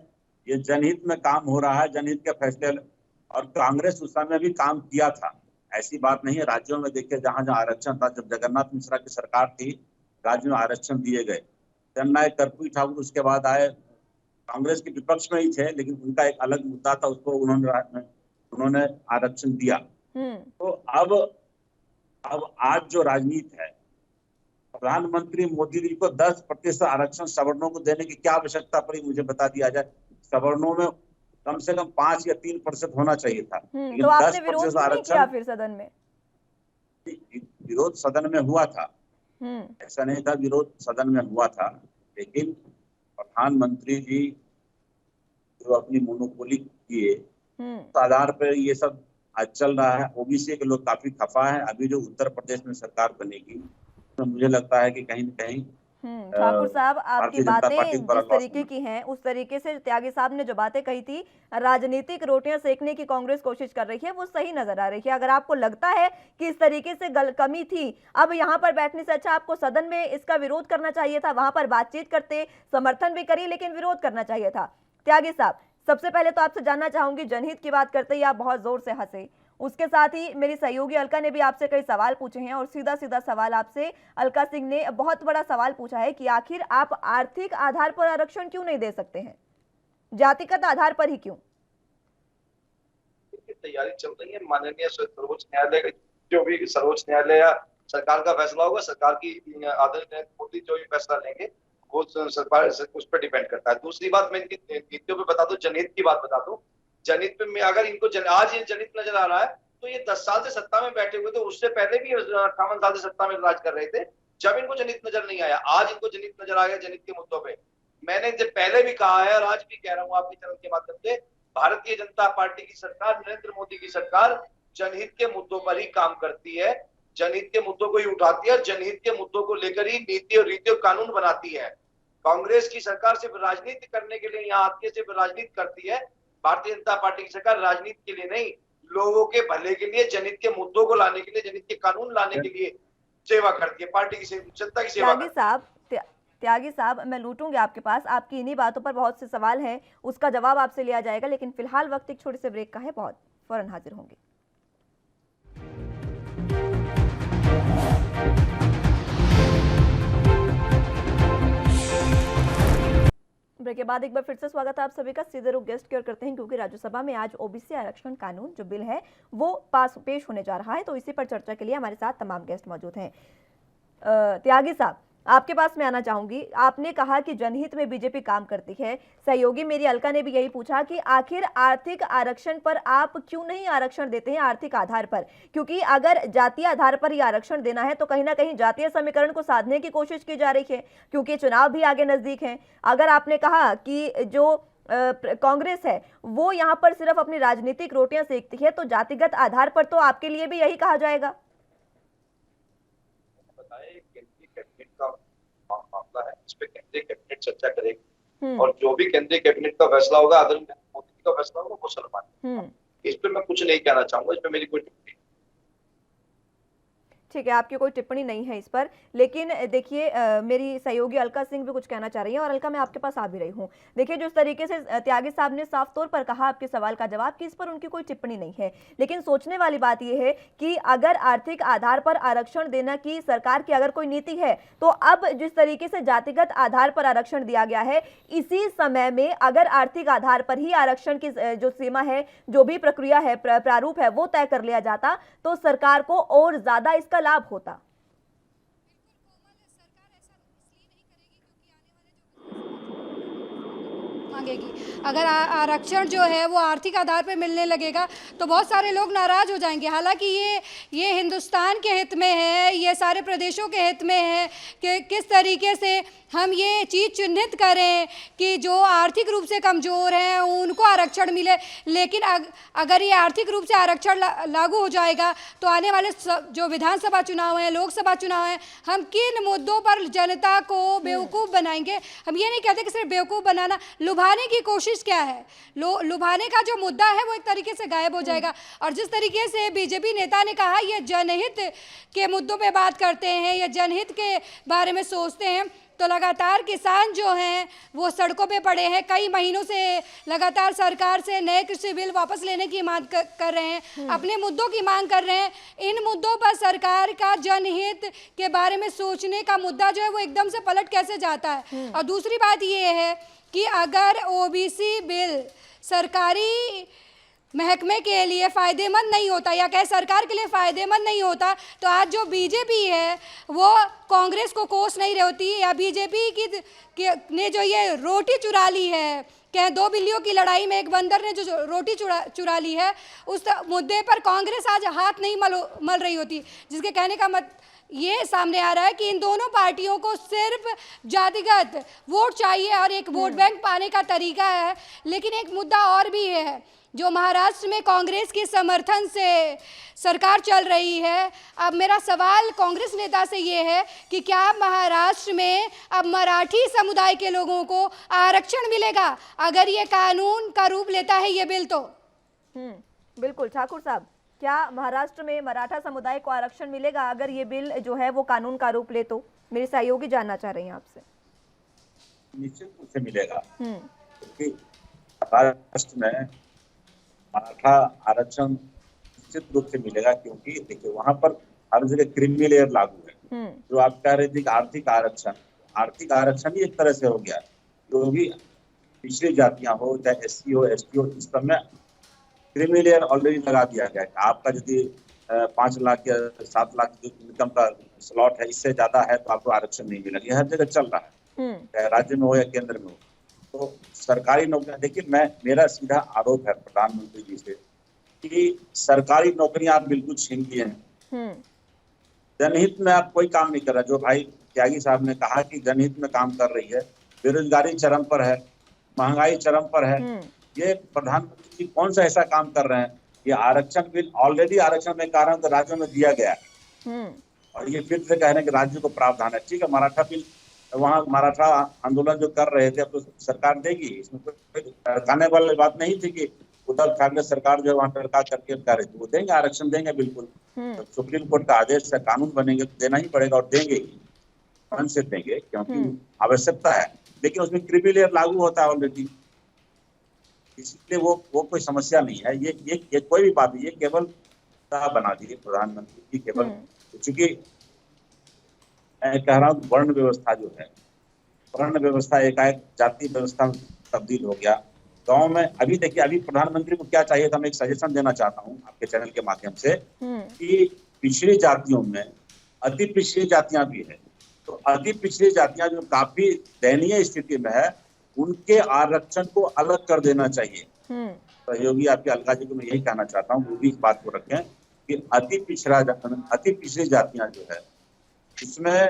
ये जनहित में काम हो रहा है, जनहित के फैसले, और कांग्रेस उस समय भी काम किया था, ऐसी बात नहीं है। राज्यों में देखिए जहां जहां आरक्षण था, जब जगन्नाथ मिश्रा की सरकार थी, राज्यों में आरक्षण दिए गए। जननायक कर्पूरी ठाकुर उसके बाद आए, कांग्रेस के विपक्ष में ही थे, लेकिन उनका एक अलग मुद्दा था, उसको उन्होंने आरक्षण दिया। तो अब आज जो राजनीति है, प्रधानमंत्री मोदी जी को 10% आरक्षण सवर्णों को देने की क्या आवश्यकता पड़ी, मुझे बता दिया जाए। सवर्णों में कम से कम 5 या 3% होना चाहिए था। तो आपने विरोध नहीं किया फिर सदन में? विरोध सदन में हुआ था, ऐसा नहीं था विरोध सदन में हुआ था, लेकिन प्रधानमंत्री जी जो अपनी मोनोपोली किए, उस आधार पर ये सब आज चल रहा है। ओबीसी के लोग काफी खफा है। अभी जो उत्तर प्रदेश में सरकार बनेगी, तो मुझे लगता है कि कहीं न कहीं ठाकुर साहब, आपकी बातें जिस तरीके की हैं, उस तरीके से त्यागी साहब ने जो बातें कही थी, राजनीतिक रोटियां सेकने की कांग्रेस कोशिश कर रही है, वो सही नजर आ रही है। अगर आपको लगता है कि इस तरीके से कमी थी, अब यहाँ पर बैठने से अच्छा आपको सदन में इसका विरोध करना चाहिए था, वहां पर बातचीत करते, समर्थन भी करिए, लेकिन विरोध करना चाहिए था। त्यागी साहब, सबसे पहले तो आपसे जानना चाहूंगी, जनहित की बात करते ही आप बहुत जोर से हंसे, उसके साथ ही मेरी सहयोगी अलका ने भी आपसे कई सवाल पूछे हैं, और सीधा सीधा सवाल आपसे अलका सिंह ने बहुत बड़ा सवाल पूछा है कि आखिर आप आर्थिक आधार पर आरक्षण क्यों नहीं दे सकते हैं, जातिगत आधार पर ही क्यों? तैयारी चल रही है, माननीय सर्वोच्च न्यायालय, जो भी सर्वोच्च न्यायालय या सरकार का फैसला होगा, सरकार की आदरणीय मोदी जो भी फैसला लेंगे वो सरकार उस पर डिपेंड करता है। दूसरी बात, मैं इनकी नीतियों पे बता दूं, जनहित की बात बता दूं। जनहित में अगर इनको आज ये जनहित नजर आ रहा है, तो ये 10 साल से सत्ता में बैठे हुए थे, उससे पहले भी 58 साल से सत्ता में राज कर रहे थे, जब इनको जनहित नजर नहीं आया। आज इनको जनहित नजर आ गया जनहित के मुद्दों पे। मैंने जब पहले भी कहा है और आज भी कह रहा हूँ आपके चैनल के माध्यम से, भारतीय जनता पार्टी की सरकार, नरेंद्र मोदी की सरकार जनहित के मुद्दों पर ही काम करती है, जनहित के मुद्दों को ही उठाती है, जनहित के मुद्दों को लेकर ही नीति और रीति और कानून बनाती है। कांग्रेस की सरकार सिर्फ राजनीति करने के लिए यहाँ आती है, सिर्फ राजनीति करती है। भारतीय जनता पार्टी की सरकार राजनीति के लिए नहीं, लोगों के भले के लिए, जनहित के मुद्दों को लाने के लिए, जनहित के कानून लाने के लिए सेवा करती है, पार्टी की जनता की सेवा करती है। त्यागी साहब, मैं लूटूंगी आपके पास, आपकी इन्हीं बातों पर बहुत से सवाल हैं, उसका जवाब आपसे लिया जाएगा, लेकिन फिलहाल वक्त एक छोटे से ब्रेक का है, बहुत फौरन हाजिर होंगे। ब्रेक के बाद एक बार फिर से स्वागत है आप सभी का। सीधे रुख गेस्ट की ओर करते हैं, क्योंकि राज्यसभा में आज ओबीसी आरक्षण कानून जो बिल है वो पेश होने जा रहा है, तो इसी पर चर्चा के लिए हमारे साथ तमाम गेस्ट मौजूद हैं। त्यागी साहब, आपके पास मैं आना चाहूंगी। आपने कहा कि जनहित में बीजेपी काम करती है, सहयोगी मेरी अलका ने भी यही पूछा कि आखिर आर्थिक आरक्षण पर आप क्यों नहीं आरक्षण देते हैं, आर्थिक आधार पर? क्योंकि अगर जातीय आधार पर ही आरक्षण देना है तो कहीं ना कहीं जातीय समीकरण को साधने की कोशिश की जा रही है, क्योंकि चुनाव भी आगे नजदीक हैं। अगर आपने कहा कि जो कांग्रेस है वो यहाँ पर सिर्फ अपनी राजनीतिक रोटियां सेकती है, तो जातिगत आधार पर तो आपके लिए भी यही कहा जाएगा। मामला है, इस पे केंद्रीय कैबिनेट चर्चा करेगी, और जो भी केंद्रीय कैबिनेट का फैसला होगा, आदरणीय मोदी का फैसला होगा, वो सर्वमान्य। इस पे मैं कुछ नहीं कहना चाहूंगा, इस पे मेरी कोई टिप्पणी। ठीक है, आपकी कोई टिप्पणी नहीं है इस पर, लेकिन देखिए मेरी सहयोगी अलका सिंह भी कुछ कहना चाह रही है, और अलका मैं आपके पास आ भी रही हूँ। देखिए जिस तरीके से त्यागी साहब ने साफ तौर पर कहा आपके सवाल का जवाब कि इस पर उनकी कोई टिप्पणी नहीं है, लेकिन सोचने वाली बात यह है कि अगर आर्थिक आधार पर आरक्षण देना की सरकार की अगर कोई नीति है, तो अब जिस तरीके से जातिगत आधार पर आरक्षण दिया गया है, इसी समय में अगर आर्थिक आधार पर ही आरक्षण की जो सीमा है, जो भी प्रक्रिया है, प्रारूप है, वो तय कर लिया जाता, तो सरकार को और ज्यादा इसका लाभ होता। मांगेगी अगर आरक्षण जो है वो आर्थिक आधार पर मिलने लगेगा तो बहुत सारे लोग नाराज हो जाएंगे। हालांकि ये हिंदुस्तान के हित में है, ये सारे प्रदेशों के हित में है कि किस तरीके से हम ये चीज़ चिन्हित करें कि जो आर्थिक रूप से कमज़ोर हैं उनको आरक्षण मिले। लेकिन अगर ये आर्थिक रूप से आरक्षण लागू हो जाएगा तो आने वाले जो विधानसभा चुनाव हैं, लोकसभा चुनाव हैं, हम किन मुद्दों पर जनता को बेवकूफ़ बनाएंगे। हम ये नहीं कहते कि सिर्फ बेवकूफ़ बनाना, लुभाने की कोशिश क्या है, लुभाने का जो मुद्दा है वो एक तरीके से गायब हो जाएगा। और जिस तरीके से बीजेपी नेता ने कहा ये जनहित के मुद्दों पे बात करते हैं या जनहित के बारे में सोचते हैं, तो लगातार किसान जो हैं वो सड़कों पे पड़े हैं। कई महीनों से लगातार सरकार से नए कृषि बिल वापस लेने की मांग कर रहे हैं, अपने मुद्दों की मांग कर रहे हैं। इन मुद्दों पर सरकार का जनहित के बारे में सोचने का मुद्दा जो है वो एकदम से पलट कैसे जाता है। और दूसरी बात ये है कि अगर ओबीसी बिल सरकारी महकमे के लिए फ़ायदेमंद नहीं होता या कहे सरकार के लिए फ़ायदेमंद नहीं होता, तो आज जो बीजेपी है वो कांग्रेस को कोस नहीं रही होती, या बीजेपी ने जो ये रोटी चुरा ली है, कहें दो बिल्लियों की लड़ाई में एक बंदर ने जो रोटी चुरा ली है, उस मुद्दे पर कांग्रेस आज हाथ नहीं मल रही होती। जिसके कहने का मत ये सामने आ रहा है कि इन दोनों पार्टियों को सिर्फ जातिगत वोट चाहिए और एक वोट बैंक पाने का तरीका है। लेकिन एक मुद्दा और भी है, जो महाराष्ट्र में कांग्रेस के समर्थन से सरकार चल रही है। अब मेरा सवाल कांग्रेस नेता से ये है कि क्या महाराष्ट्र में अब मराठी समुदाय के लोगों को आरक्षण मिलेगा अगर ये कानून का रूप लेता है ये बिल? तो बिल्कुल ठाकुर साहब, क्या महाराष्ट्र में मराठा समुदाय को आरक्षण मिलेगा अगर ये बिल जो है वो कानून का रूप ले? तो मेरे सहयोगी जानना चाह रहे हैं आपसे। निश्चित रूप से मिलेगा, क्योंकि महाराष्ट्र में मराठा आरक्षण निश्चित रूप से मिलेगा, क्योंकि देखिए वहां पर हर जगह क्रीमी लेयर लागू है। जो आप कह रहे थे कि आर्थिक आरक्षण ही एक तरह से हो गया। जो भी पिछड़ी जातियां हो, चाहे एससी हो, एसटी हो, इस सब में क्रीमी लेयर ऑलरेडी लगा दिया गया है। आपका यदि 5 लाख या 7 लाख जो इनकम का स्लॉट है, इससे ज्यादा है तो आपको आरक्षण नहीं मिलेगा। ये हर जगह चल रहा है, चाहे राज्य में हो या केंद्र में हो। तो सरकारी नौकरियां, देखिए मेरा सीधा आरोप है प्रधानमंत्री जी से कि सरकारी नौकरियां आप बिल्कुल छीन लिए हैं। जनहित में आप कोई काम नहीं कर रहा। जो भाई त्यागी साहब ने कहा कि जनहित में काम कर रही है, बेरोजगारी चरम पर है, महंगाई चरम पर है। ये प्रधानमंत्री जी कौन सा ऐसा काम कर रहे हैं? ये आरक्षण बिल ऑलरेडी आरक्षण में कारण तो राज्यों में दिया गया है, और ये फिर से कह रहे हैं कि राज्यों को प्रावधान है। ठीक है, मराठा बिल, वहाँ मराठा आंदोलन जो कर रहे थे, अब तो सरकार देगी, इसमें कोई टरकाने वाली बात नहीं थी कि उद्धव ठाकरे सरकार जो है वहाँ टरका करके कर रही थी। वो देंगे, आरक्षण देंगे बिल्कुल। तो सुप्रीम कोर्ट का आदेश से कानून बनेंगे तो देना ही पड़ेगा, और देंगे ही, मन से देंगे, क्योंकि आवश्यकता है। लेकिन उसमें क्रीमी लेयर लागू होता है ऑलरेडी, इसलिए वो कोई समस्या नहीं है। ये कोई भी बात नहीं, ये केवल बना दी प्रधानमंत्री जी, केवल चूंकि मैं कह रहा हूँ वर्ण व्यवस्था जो है, वर्ण व्यवस्था एकाएक जाति व्यवस्था में तब्दील हो गया गांव में। अभी देखिए, अभी प्रधानमंत्री को क्या चाहिए था, मैं एक सजेशन देना चाहता हूँ आपके चैनल के माध्यम से, कि पिछड़ी जातियों में अति पिछड़ी जातियां भी है, तो अति पिछड़ी जातियां जो काफी दयनीय स्थिति में है, उनके आरक्षण को अलग कर देना चाहिए। सहयोगी आपके अलका जी को मैं यही कहना चाहता हूँ, वो भी इस बात को रखें कि अति पिछड़ी जातियां जो है, इसमें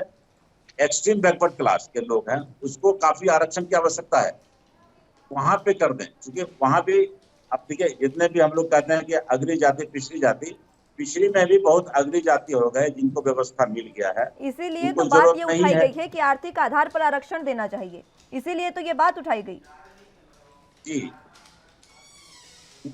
एक्सट्रीम बैकवर्ड क्लास के लोग हैं, उसको काफी आरक्षण की आवश्यकता है, वहां पे कर दें। क्योंकि वहां भी अब देखिए, जितने भी हम लोग कहते हैं कि अग्री जाति, पिछड़ी में भी बहुत अग्री जाति हो गए जिनको व्यवस्था मिल गया है। इसीलिए तो बात ये उठाई गई है कि आर्थिक आधार पर आरक्षण देना चाहिए, इसीलिए तो ये बात उठाई गई। जी,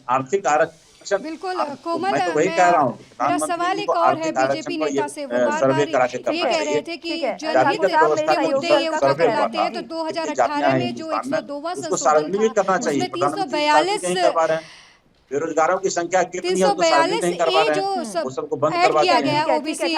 आर्थिक आरक्षण बिल्कुल कोमल, मैं तो वही कह रहा हूँ। मेरा सवाल एक और है बीजेपी नेता से, वो बार-बार ये कह रहे थे कि जनहित के मुद्दे ये उठा कर लाते हैं, तो 2018 में जो 102वां संशोधन था उसमें 342 बेरोजगारों की संख्या कितनी है, 342 वो सबको बंद ऐड करवा किया दिया गया ओबीसी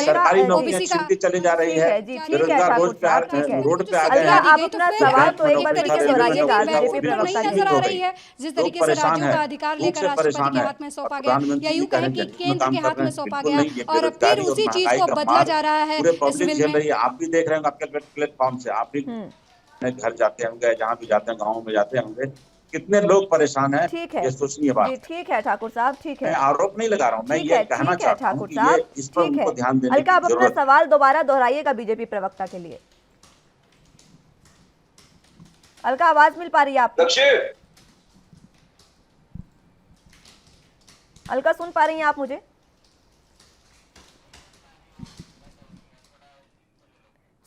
सरकारी नौकरियां छीनती चली जा रही है। बेरोजगार रोड पे आ गए हैं। आप अपना सवाल तो एक बार फिर से दोहराइएगा, बीजेपी प्रवक्ता नहीं नजर आ रही है जिस तरीके से राज्यों का अधिकार लेकर राष्ट्रपति के हाथ में सौंपा गया, या यूं कहें कि केंद्र के हाथ में सौंपा गया, और अब फिर उसी चीज को बदला जा रहा है इस बिल में। आप भी देख रहे हैं आपके प्लेटफॉर्म से, आप भी घर जाते होंगे, जहाँ भी जाते हैं, गाँव में जाते होंगे, कितने लोग परेशान हैं। ठीक है, ये सोचनीय बात है। ठीक है ठाकुर साहब, ठीक है, मैं आरोप नहीं लगा रहा हूँ, मैं ये कहना चाहता हूँ कि ये इस पर उनको ध्यान देने की अलका, आप अपना जरूरत है। सवाल दोबारा दोहराइएगा बीजेपी प्रवक्ता के लिए। अलका, आवाज मिल पा रही है आपको? अलका, सुन पा रही हैं आप मुझे?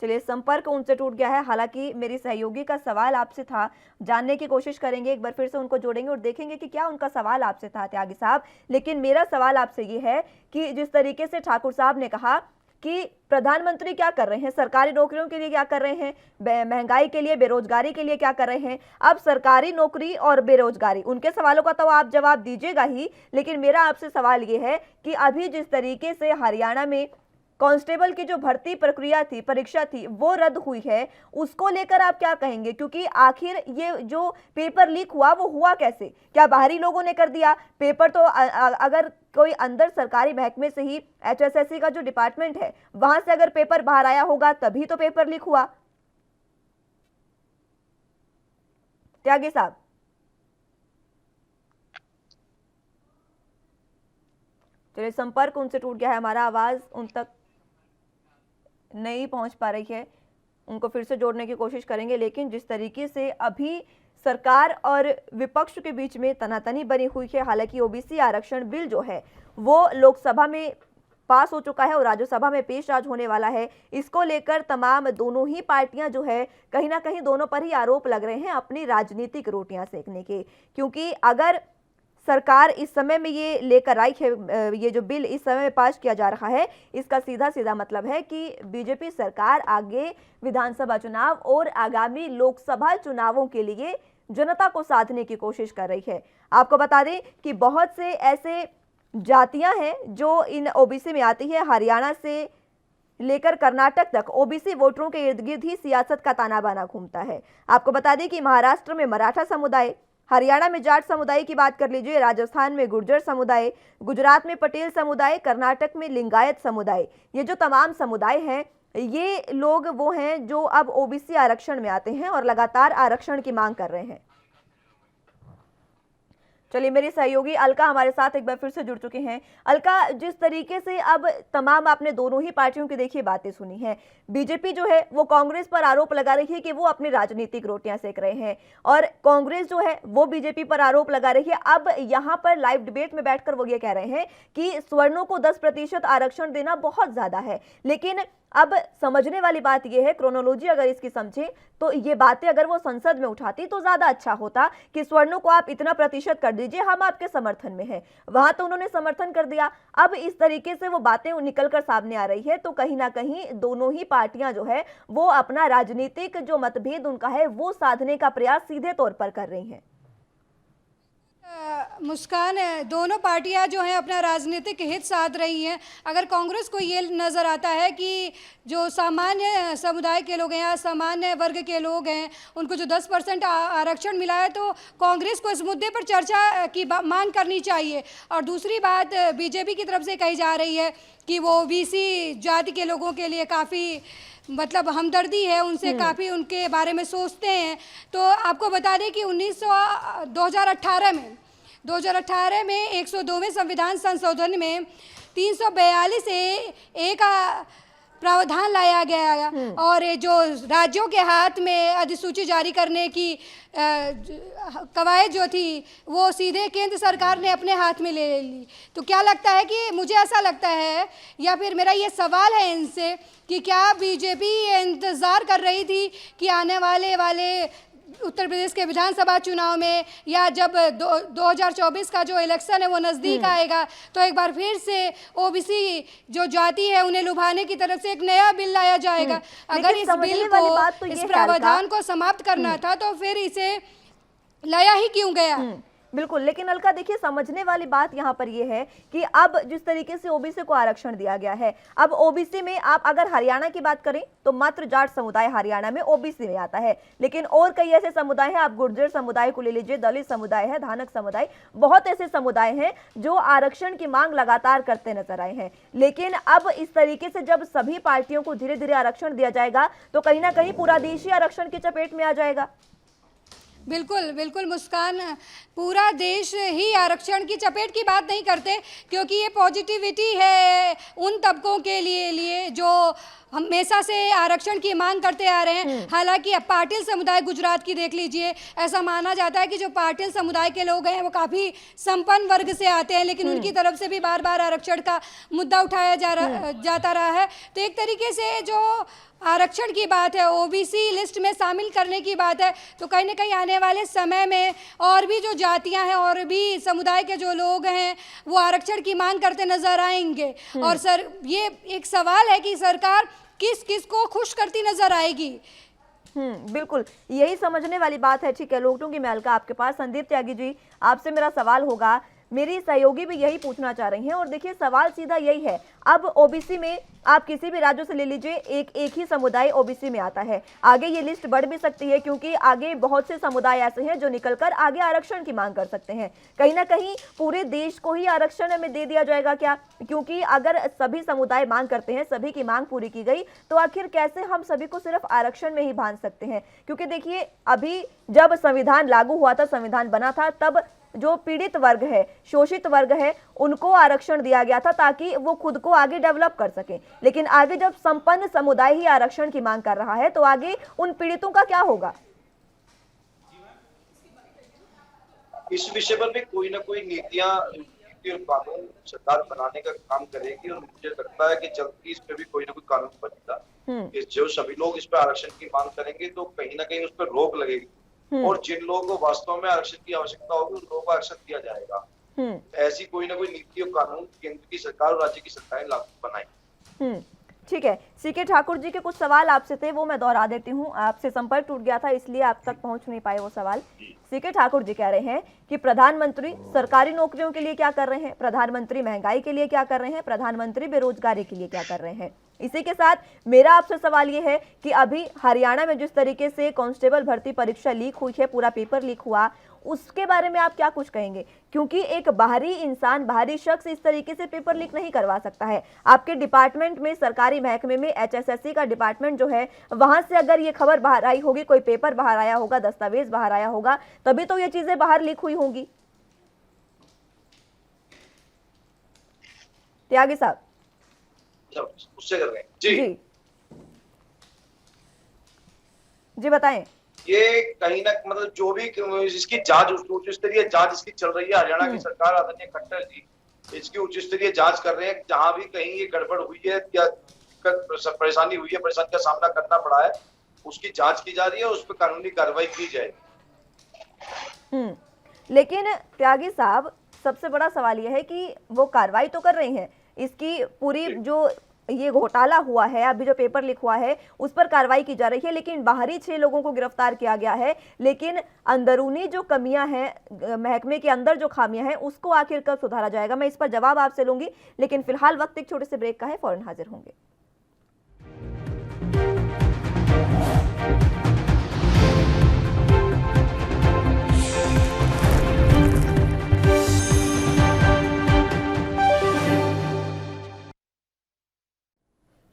चलिए, संपर्क उनसे टूट गया है। हालांकि मेरी सहयोगी का सवाल आपसे था, जानने की कोशिश करेंगे, एक बार फिर से उनको जोड़ेंगे और देखेंगे कि क्या उनका सवाल आपसे था त्यागी साहब। लेकिन मेरा सवाल आपसे ये है कि जिस तरीके से ठाकुर साहब ने कहा कि प्रधानमंत्री क्या कर रहे हैं, सरकारी नौकरियों के लिए क्या कर रहे हैं, महंगाई के लिए, बेरोजगारी के लिए क्या कर रहे हैं। अब सरकारी नौकरी और बेरोजगारी, उनके सवालों का तो आप जवाब दीजिएगा ही, लेकिन मेरा आपसे सवाल ये है कि अभी जिस तरीके से हरियाणा में कांस्टेबल की जो भर्ती प्रक्रिया थी, परीक्षा थी, वो रद्द हुई है, उसको लेकर आप क्या कहेंगे? क्योंकि आखिर ये जो पेपर लीक हुआ वो हुआ कैसे? क्या बाहरी लोगों ने कर दिया पेपर? तो अगर कोई अंदर सरकारी महकमे से ही, HSSC का जो डिपार्टमेंट है वहां से अगर पेपर बाहर आया होगा तभी तो पेपर लीक हुआ। त्यागी साहब, चलिए संपर्क उनसे टूट गया है हमारा, आवाज उन तक नहीं पहुंच पा रही है, उनको फिर से जोड़ने की कोशिश करेंगे। लेकिन जिस तरीके से अभी सरकार और विपक्ष के बीच में तनातनी बनी हुई है, हालांकि ओबीसी आरक्षण बिल जो है वो लोकसभा में पास हो चुका है और राज्यसभा में पेश आज होने वाला है, इसको लेकर तमाम दोनों ही पार्टियां जो है कहीं ना कहीं दोनों पर ही आरोप लग रहे हैं अपनी राजनीतिक रोटियां सेकने के। क्योंकि अगर सरकार इस समय में ये लेकर आई है, ये जो बिल इस समय में पास किया जा रहा है, इसका सीधा सीधा मतलब है कि बीजेपी सरकार आगे विधानसभा चुनाव और आगामी लोकसभा चुनावों के लिए जनता को साधने की कोशिश कर रही है। आपको बता दें कि बहुत से ऐसे जातियां हैं जो इन ओबीसी में आती है, हरियाणा से लेकर कर्नाटक तक ओबीसी वोटरों के इर्द गिर्द ही सियासत का ताना बाना घूमता है। आपको बता दें कि महाराष्ट्र में मराठा समुदाय, हरियाणा में जाट समुदाय की बात कर लीजिए, राजस्थान में गुर्जर समुदाय, गुजरात में पटेल समुदाय, कर्नाटक में लिंगायत समुदाय, ये जो तमाम समुदाय हैं ये लोग वो हैं जो अब ओबीसी आरक्षण में आते हैं और लगातार आरक्षण की मांग कर रहे हैं। चलिए, मेरी सहयोगी अलका हमारे साथ एक बार फिर से जुड़ चुके हैं। अलका, जिस तरीके से अब तमाम आपने दोनों ही पार्टियों की देखिए बातें सुनी हैं, बीजेपी जो है वो कांग्रेस पर आरोप लगा रही है कि वो अपनी राजनीतिक रोटियां सेक रहे हैं और कांग्रेस जो है वो बीजेपी पर आरोप लगा रही है। अब यहाँ पर लाइव डिबेट में बैठकर वो ये कह रहे हैं कि सवर्णों को 10% आरक्षण देना बहुत ज्यादा है। लेकिन अब समझने वाली बात यह है, क्रोनोलॉजी अगर इसकी समझें तो ये बातें अगर वो संसद में उठाती तो ज्यादा अच्छा होता कि सवर्णों को आप इतना प्रतिशत कर दीजिए, हम आपके समर्थन में हैं। वहां तो उन्होंने समर्थन कर दिया, अब इस तरीके से वो बातें निकलकर सामने आ रही है तो कहीं ना कहीं दोनों ही पार्टियां जो है वो अपना राजनीतिक जो मतभेद उनका है वो साधने का प्रयास सीधे तौर पर कर रही हैं। मुस्कान, दोनों पार्टियां जो हैं अपना राजनीतिक हित साध रही हैं। अगर कांग्रेस को ये नज़र आता है कि जो सामान्य समुदाय के लोग हैं या सामान्य वर्ग के लोग हैं उनको जो 10% आरक्षण मिला है तो कांग्रेस को इस मुद्दे पर चर्चा की मांग करनी चाहिए। और दूसरी बात बीजेपी की तरफ से कही जा रही है कि वो ओबीसी जाति के लोगों के लिए काफ़ी मतलब हमदर्दी है, उनसे काफ़ी उनके बारे में सोचते हैं। तो आपको बता दें कि 2018 में 102वें संविधान संशोधन में 342 एक प्रावधान लाया गया और जो राज्यों के हाथ में अधिसूची जारी करने की कवायद जो थी वो सीधे केंद्र सरकार ने अपने हाथ में ले ली। तो क्या लगता है कि मुझे ऐसा लगता है या फिर मेरा ये सवाल है इनसे कि क्या बीजेपी इंतज़ार कर रही थी कि आने वाले उत्तर प्रदेश के विधानसभा चुनाव में या जब 2024 का जो इलेक्शन है वो नज़दीक आएगा तो एक बार फिर से ओबीसी जो जाति है उन्हें लुभाने की तरफ से एक नया बिल लाया जाएगा। अगर इस बिल को, इस प्रावधान को समाप्त करना था तो फिर इसे लाया ही क्यों गया? बिल्कुल, लेकिन अलका देखिए, समझने वाली बात यहाँ पर यह है कि अब जिस तरीके से ओबीसी को आरक्षण दिया गया है, अब ओबीसी में आप अगर हरियाणा की बात करें तो मात्र जाट समुदाय हरियाणा में ओबीसी में आता है, लेकिन और कई ऐसे समुदाय हैं, आप गुर्जर समुदाय को ले लीजिए, दलित समुदाय है, धानक समुदाय, बहुत ऐसे समुदाय हैं जो आरक्षण की मांग लगातार करते नजर आए हैं। लेकिन अब इस तरीके से जब सभी पार्टियों को धीरे धीरे आरक्षण दिया जाएगा तो कहीं ना कहीं पूरा देश ही आरक्षण की चपेट में आ जाएगा। बिल्कुल बिल्कुल मुस्कान, पूरा देश ही आरक्षण की चपेट की बात नहीं करते क्योंकि ये पॉजिटिविटी है उन तबकों के लिए जो हमेशा से आरक्षण की मांग करते आ रहे हैं। हालांकि अब पाटिल समुदाय गुजरात की देख लीजिए, ऐसा माना जाता है कि जो पाटिल समुदाय के लोग हैं वो काफ़ी संपन्न वर्ग से आते हैं, लेकिन उनकी तरफ से भी बार बार आरक्षण का मुद्दा उठाया जाता रहा है। तो एक तरीके से जो आरक्षण की बात है, ओबीसी लिस्ट में शामिल करने की बात है, तो कहीं ना कहीं आने वाले समय में और भी जो जातियां हैं और भी समुदाय के जो लोग हैं वो आरक्षण की मांग करते नजर आएंगे। और सर ये एक सवाल है कि सरकार किस किस को खुश करती नजर आएगी। बिल्कुल यही समझने वाली बात है। ठीक है, लौटूंगी मैं अलका आपके पास। संदीप त्यागी जी, आपसे मेरा सवाल होगा, मेरी सहयोगी भी यही पूछना चाह रही हैं, और देखिए सवाल सीधा यही है। अब ओबीसी में आप किसी भी राज्य से ले लीजिए, एक ही समुदाय ओबीसी में आता है। आगे ये लिस्ट बढ़ भी सकती है, क्योंकि आगे बहुत से समुदाय ऐसे हैं जो निकलकर आगे आरक्षण की मांग कर सकते हैं। कहीं ना कहीं पूरे देश को ही आरक्षण में दे दिया जाएगा क्या? क्योंकि अगर सभी समुदाय मांग करते हैं, सभी की मांग पूरी की गई, तो आखिर कैसे हम सभी को सिर्फ आरक्षण में ही बांध सकते हैं? क्योंकि देखिए अभी जब संविधान लागू हुआ था, संविधान बना था, तब जो पीड़ित वर्ग है, शोषित वर्ग है, उनको आरक्षण दिया गया था ताकि वो खुद को आगे डेवलप कर सके। लेकिन आगे जब संपन्न समुदाय ही आरक्षण की मांग कर रहा है, तो आगे उन पीड़ितों का क्या होगा? इस विषय पर भी कोई ना कोई नीति और कानून सरकार बनाने का काम करेगी, और मुझे लगता है कि जल्दी इस पे भी कोई ना कोई कानून बनेगा कि जो सभी लोग इस पर आरक्षण की मांग करेंगे तो कहीं ना कहीं उस पर रोक लगेगी, और जिन लोगों को वास्तव में आरक्षण की आवश्यकता होगी उन लोगों को आरक्षण दिया जाएगा। ऐसी कोई ना कोई नीति और कानून केंद्र की सरकार और राज्य की सरकारें लागू बनाएंगी। ठीक है, सीके ठाकुर जी के कुछ सवाल आपसे थे, वो मैं दोहरा देती हूँ। आपसे संपर्क टूट गया था, इसलिए आप तक पहुंच नहीं पाए वो सवाल। सीके ठाकुर जी कह रहे हैं कि प्रधानमंत्री सरकारी नौकरियों के लिए क्या कर रहे हैं, प्रधानमंत्री महंगाई के लिए क्या कर रहे हैं, प्रधानमंत्री बेरोजगारी के लिए क्या कर रहे हैं। इसी के साथ मेरा आपसे सवाल ये है कि अभी हरियाणा में जिस तरीके से कांस्टेबल भर्ती परीक्षा लीक हुई है, पूरा पेपर लीक हुआ, उसके बारे में आप क्या कुछ कहेंगे? क्योंकि एक बाहरी इंसान, बाहरी शख्स इस तरीके से पेपर लीक नहीं करवा सकता है। आपके डिपार्टमेंट में, सरकारी महकमे में, HSSC का डिपार्टमेंट जो है, वहां से अगर ये खबर बाहर आई होगी, कोई पेपर बाहर आया होगा, दस्तावेज बाहर आया होगा, तभी तो ये चीजें बाहर लीक हुई होंगी। त्यागी साहब उससे कर रहे हैं जी जी बताएं। ये कहीं ना मतलब जो भी इसकी जांच, उच्च स्तरीय जांच इसकी चल रही है। हरियाणा की सरकार, आदरणीय खट्टर जी इसकी उच्च स्तरीय जांच कर रहे हैं। जहां भी कहीं ये गड़बड़ हुई है या परेशानी हुई है, परेशानी का सामना करना पड़ा है, उसकी जांच की जा रही है, उस पर कानूनी कार्रवाई की जाएगी। लेकिन त्यागी साहब, सबसे बड़ा सवाल यह है कि वो कार्रवाई तो कर रही हैं, इसकी पूरी जो ये घोटाला हुआ है, अभी जो पेपर लीक हुआ है, उस पर कार्रवाई की जा रही है, लेकिन बाहरी 6 लोगों को गिरफ्तार किया गया है। लेकिन अंदरूनी जो कमियां हैं, महकमे के अंदर जो खामियां हैं, उसको आखिर कब सुधारा जाएगा? मैं इस पर जवाब आपसे लूंगी, लेकिन फिलहाल वक्त एक छोटे से ब्रेक का है, फौरन हाजिर होंगे।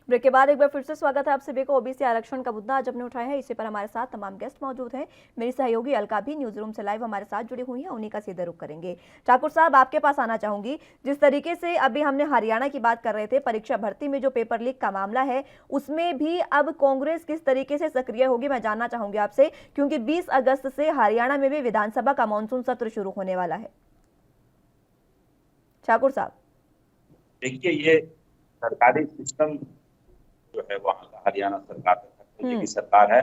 ब्रेक के बाद एक बार फिर से स्वागत है आप सभी को। ओबीसी आरक्षण का मुद्दा आज अपने उठाया है, इसी पर हमारे साथ तमाम गेस्ट मौजूद हैं। मेरी सहयोगी अलका भी न्यूज रूम से लाइव हमारे साथ जुड़ी हुई हैं, उन्हीं का सीधा रुख करेंगे। ठाकुर साहब, आपके पास आना चाहूंगी। जिस तरीके से अभी हमने हरियाणा की बात कर रहे थे, परीक्षा भर्ती में जो पेपर लीक का मामला है, उसमें भी अब कांग्रेस किस तरीके से सक्रिय होगी, मैं जानना चाहूंगी आपसे, क्योंकि 20 अगस्त से हरियाणा में भी विधानसभा का मानसून सत्र शुरू होने वाला है। ठाकुर साहब, देखिए, ये सरकारी सिस्टम जो है वहाँ का, हरियाणा सरकार की सरकार है,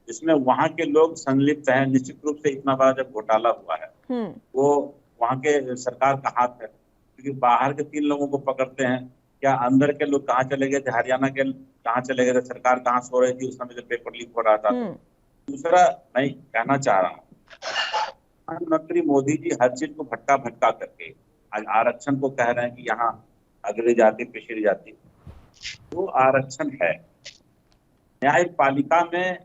जिसमें वहाँ के लोग संलिप्त हैं। निश्चित रूप से इतना बड़ा जब घोटाला हुआ है, वो वहाँ के सरकार का हाथ है, क्योंकि बाहर के 3 लोगों को पकड़ते हैं, क्या अंदर के लोग कहाँ चले गए थे, हरियाणा के कहाँ चले गए थे, सरकार कहाँ सो रही थी उस समय जब पेपर लीक हो रहा था। दूसरा, मैं कहना चाह रहा हूँ, प्रधानमंत्री मोदी जी हर चीज को भटका भटका करके आज आरक्षण को कह रहे हैं कि यहाँ अग्रणी जाति, पिछड़ी जाति, वो आरक्षण है। न्यायपालिका में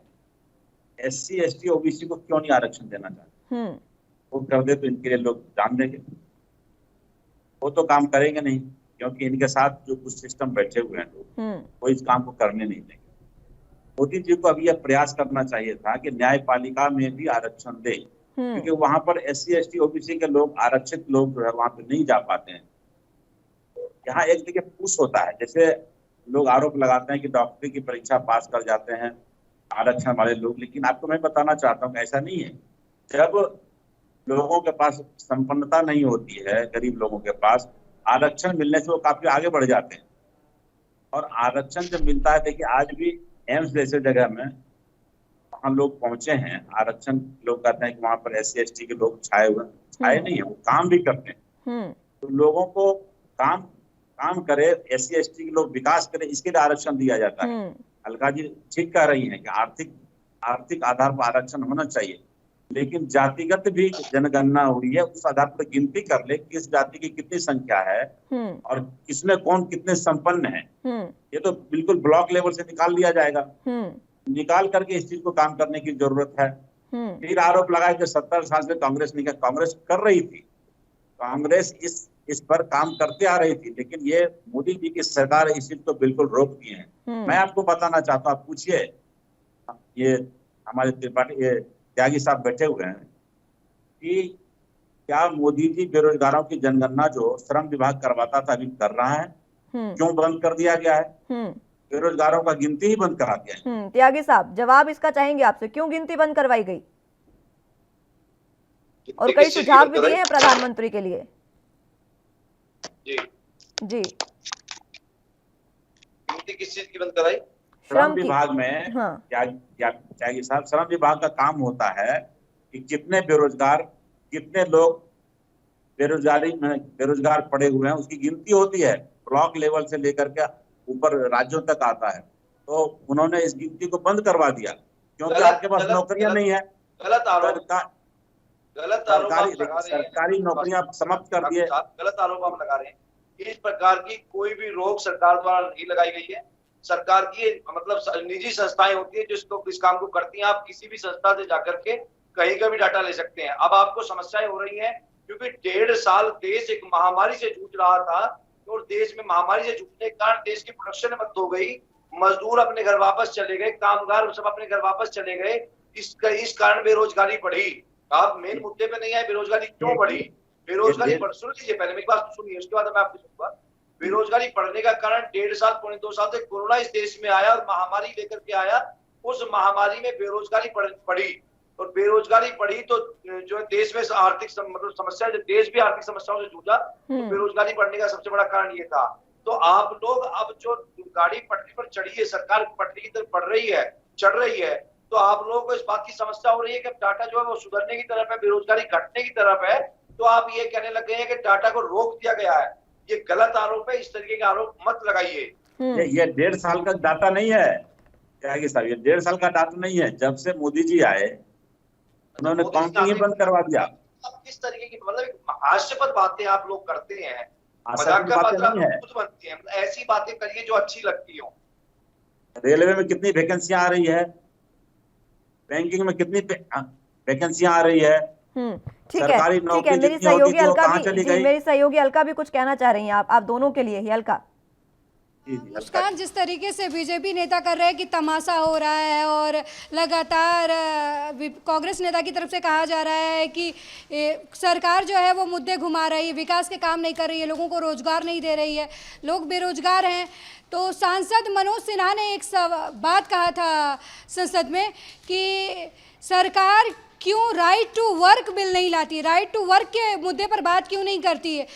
SC, ST, OBC को क्यों नहीं आरक्षण देना चाहते? वो कर दे तो इनके लिए लोग जान देंगे, वो तो काम करेंगे नहीं, क्योंकि इनके साथ जो कुछ सिस्टम बैठे हुए हैं लोग, वो इस काम को करने नहीं देंगे। मोदी जी को अभी यह प्रयास करना चाहिए था कि न्यायपालिका में भी आरक्षण दे, क्योंकि वहां पर SC, ST, OBC के लोग, आरक्षित लोग जो है वहां पे नहीं जा पाते हैं। यहाँ एक देखिए पुश होता है, जैसे लोग आरोप लगाते हैं कि डॉक्टरी की परीक्षा पास कर जाते हैं आरक्षण वाले लोग, लेकिन आपको मैं बताना चाहता हूँ ऐसा नहीं है। जब लोगों के पास संपन्नता नहीं होती है, गरीब लोगों के पास, आरक्षण मिलने से वो काफी आगे बढ़ जाते हैं। और आरक्षण जब मिलता है, देखिए आज भी एम्स जैसे जगह में वहाँ लोग पहुंचे हैं, आरक्षण लोग कहते हैं कि वहां पर SC ST के लोग छाए नहीं है, वो काम भी करते हैं। तो लोगों को काम करे, SC ST के लोग विकास करे, इसके लिए आरक्षण दिया जाता है। अलका जी ठीक कह रही हैं कि आर्थिक आधार पर आरक्षण होना चाहिए, लेकिन जातिगत भी जनगणना हुई है, उस आधार पर गिनती कर ले किस जाति की कितनी संख्या है और किसमें कौन कितने संपन्न है, ये तो बिल्कुल ब्लॉक लेवल से निकाल लिया जाएगा। निकाल करके इस चीज को काम करने की जरूरत है। फिर आरोप लगाया कि 70 साल से कांग्रेस नहीं, कांग्रेस कर रही थी, कांग्रेस इस पर काम करते आ रही थी, लेकिन ये मोदी जी की सरकार इस चीज को बिल्कुल रोक दिए हैं। मैं आपको बताना चाहता हूँ, आप पूछिए, ये हमारे त्रिपाठी त्यागी साहब बैठे हुए हैं कि क्या मोदी जी बेरोजगारों की जनगणना जो श्रम विभाग करवाता था अभी कर रहा है? क्यों बंद कर दिया गया है? बेरोजगारों का गिनती ही बंद करा दिया है। त्यागी साहब जवाब इसका चाहेंगे आपसे, क्यों गिनती बंद करवाई गई? और कई सुझाव भी दिए हैं प्रधानमंत्री के लिए। जी गिनती किस चीज की बंद कराई? श्रम विभाग में त्यागी साहब, श्रम विभाग का काम होता है कि कितने कितने लोग बेरोजगार पड़े हुए हैं, उसकी गिनती होती है, ब्लॉक लेवल से लेकर के ऊपर राज्यों तक आता है। तो उन्होंने इस गिनती को बंद करवा दिया क्योंकि आपके पास नौकरियां नहीं है। गलत आरोप सरकारी नौकरियां समाप्त कर दिए। गलत आरोप आप लगा रहे हैं। इस प्रकार की कोई भी रोक सरकार द्वारा नहीं लगाई गई है। सरकार की मतलब निजी संस्थाएं होती है जिसको इस काम को करती हैं। आप किसी भी संस्था से जाकर के कहीं का भी डाटा ले सकते हैं। अब आपको समस्याएं हो रही हैं क्योंकि 1.5 साल देश एक महामारी से जूझ रहा था और देश में महामारी से जूझने के कारण देश की प्रोडक्शन बंद हो गई, मजदूर अपने घर वापस चले गए, कामगार सब अपने घर वापस चले गए। इस कारण बेरोजगारी बढ़ी। आप मेन मुद्दे पे नहीं आए, बेरोजगारी क्यों बढ़ी? बेरोजगारी सुन लीजिए, पहले मेरी बात सुनिए, उसके बाद मैं आपको सुनूंगा। बेरोजगारी बढ़ने का कारण 1.5 साल पौने 2 साल से कोरोना इस देश में आया और महामारी लेकर के आया। उस महामारी में बेरोजगारी बढ़ी और बेरोजगारी बढ़ी तो जो देश में आर्थिक मतलब समस्या, देश भी आर्थिक समस्याओं से जूझा, तो बेरोजगारी बढ़ने का सबसे बड़ा कारण ये था। तो आप लोग अब जो गाड़ी पटरी पर चढ़ी है, सरकार पटरी की तरफ चढ़ रही है, तो आप लोगों को इस बात की समस्या हो रही है कि डाटा जो है वो सुधरने की तरफ है, बेरोजगारी घटने की तरफ है। तो आप ये कहने लग गए हैं कि डाटा को रोक दिया गया है। ये गलत आरोप है, इस तरीके के आरोप मत लगाइए। ये 1.5 साल का डाटा नहीं है त्यागी साहब, ये 1.5 साल का डाटा नहीं है। जब से मोदी जी आए उन्होंने काउंटिंग ही बंद करवा दिया। अब किस तरीके की मतलब हास्यास्पद बातें आप लोग करते हैं, मजाक का पात्र खुद बनती हैं। ऐसी बातें करिए जो अच्छी लगती हो। रेलवे में कितनी वैकेंसियां आ रही है, बैंकिंग में कितनी वैकेंसियां आ रही है, ठीक है। मेरी सहयोगी अलका भी कुछ कहना चाह रही हैं। आप दोनों के लिए ही अलका। मुस्कान, जिस तरीके से बीजेपी नेता कर रहे हैं कि तमाशा हो रहा है और लगातार कांग्रेस नेता की तरफ से कहा जा रहा है कि सरकार जो है वो मुद्दे घुमा रही है, विकास के काम नहीं कर रही है, लोगों को रोजगार नहीं दे रही है, लोग बेरोजगार हैं। तो सांसद मनोज सिन्हा ने एक बात कहा था संसद में कि सरकार क्यों राइट टू वर्क बिल नहीं लाती, राइट टू वर्क के मुद्दे पर बात क्यों नहीं करती है।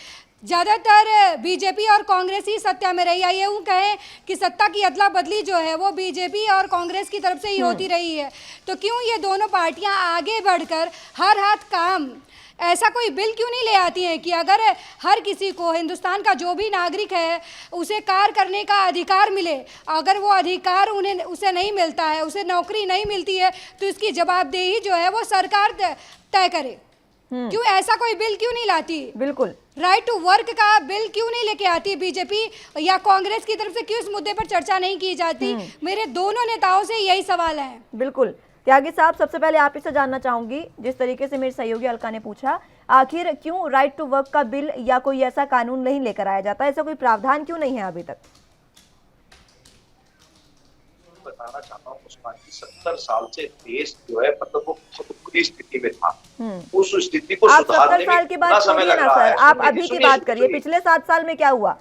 ज़्यादातर बीजेपी और कांग्रेस ही सत्ता में रही है। ये यूँ कहें कि सत्ता की अदला बदली जो है वो बीजेपी और कांग्रेस की तरफ से ही होती रही है। तो क्यों ये दोनों पार्टियां आगे बढ़कर हर हाथ काम ऐसा कोई बिल क्यों नहीं ले आती हैं कि अगर हर किसी को, हिंदुस्तान का जो भी नागरिक है, उसे कार्य करने का अधिकार मिले। अगर वो अधिकार उसे नहीं मिलता है, उसे नौकरी नहीं मिलती है, तो इसकी जवाबदेही जो है वो सरकार तय करे। क्यों ऐसा कोई बिल क्यों नहीं लाती? बिल्कुल राइट टू वर्क का बिल क्यों नहीं लेके आती बीजेपी या कांग्रेस की तरफ से? क्यों इस मुद्दे पर चर्चा नहीं की जाती? मेरे दोनों नेताओं से यही सवाल है। बिल्कुल त्यागी साहब, सबसे पहले आप इसे जानना चाहूंगी, जिस तरीके से मेरे सहयोगी अलका ने पूछा, आखिर क्यों राइट टू वर्क का बिल या कोई ऐसा कानून नहीं लेकर आया जाता? ऐसा कोई प्रावधान क्यों नहीं है अभी तक? बताना चाहता हूँ मुस्कान की, 70 साल से देश जो है मतलब वो बहुत बुरी स्थिति में था। उस स्थिति को सुधारने में 70 साल की बात छोड़िए ना सर, आप अभी की बात करिए, पिछले 7 साल में क्या हुआ?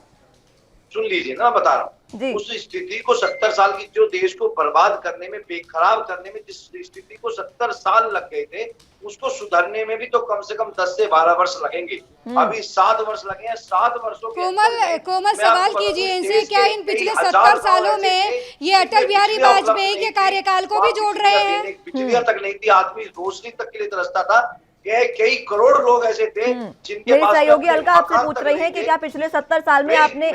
सुन लीजिए ना, बता रहा हूँ। जी। उस स्थिति को 70 साल की, जो देश को बर्बाद करने में, बेखराब करने में, जिस स्थिति को 70 साल लग गए थे, उसको सुधरने में भी तो कम से कम 10 से 12 वर्ष लगेंगे। अभी 7 वर्ष लगे हैं। 7 वर्षों के कोमल सवाल कीजिए इनसे, क्या इन पिछले 70 सालों में ये अटल बिहारी वाजपेयी के कार्यकाल को भी जोड़ रहे हैं? बिजलियां तक नहीं थी, आदमी रोशनी तक के लिए तरसता था। कई करोड़ लोग ऐसे थे जिनके मेरी पास सहयोगी अलका आपसे पूछ रही है कि क्या पिछले 70 साल में आपने,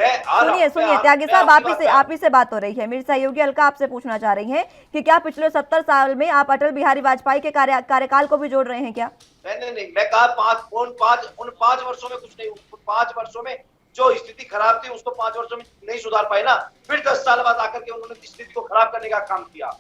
सुनिए त्यागी साहब, आप ही से बात हो रही है। मेरी सहयोगी अलका आपसे पूछना चाह रही है कि क्या पिछले 70 साल में आप अटल बिहारी वाजपेयी के कार्यकाल को भी जोड़ रहे हैं क्या? नहीं, मैं कहा उन 5 वर्षों में कुछ नहीं, 5 वर्षों में जो स्थिति खराब थी उसको 5 वर्षों में नहीं सुधार पाए ना। फिर 10 साल बाद आकर के उन्होंने स्थिति को खराब करने का काम किया।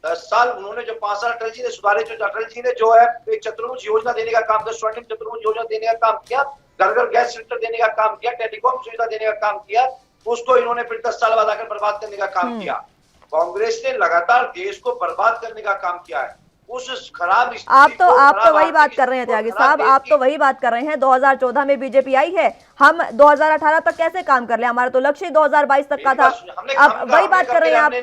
10 साल उन्होंने जो 5 साल अटल जी ने सुधारे, जो अटल जी ने जो है एक चतुर्भुज योजना देने का काम किया, स्वर्णिम चतुर्भुज योजना देने का काम किया, घर घर गैस सिलेंडर देने का काम किया, टेलीकॉम सुविधा देने का काम किया, उसको इन्होंने फिर 10 साल बाद आकर बर्बाद करने का काम किया। कांग्रेस ने लगातार देश को बर्बाद करने का काम किया है। उस खराब आप तो वही बात कर रहे हैं त्यागी साहब, आप तो वही बात कर रहे हैं। 2014 में बीजेपी आई है, हम 2018 तक कैसे काम कर ले? हमारा तो लक्ष्य 2022 तक का था। अब वही बात कर रहे हैं आप।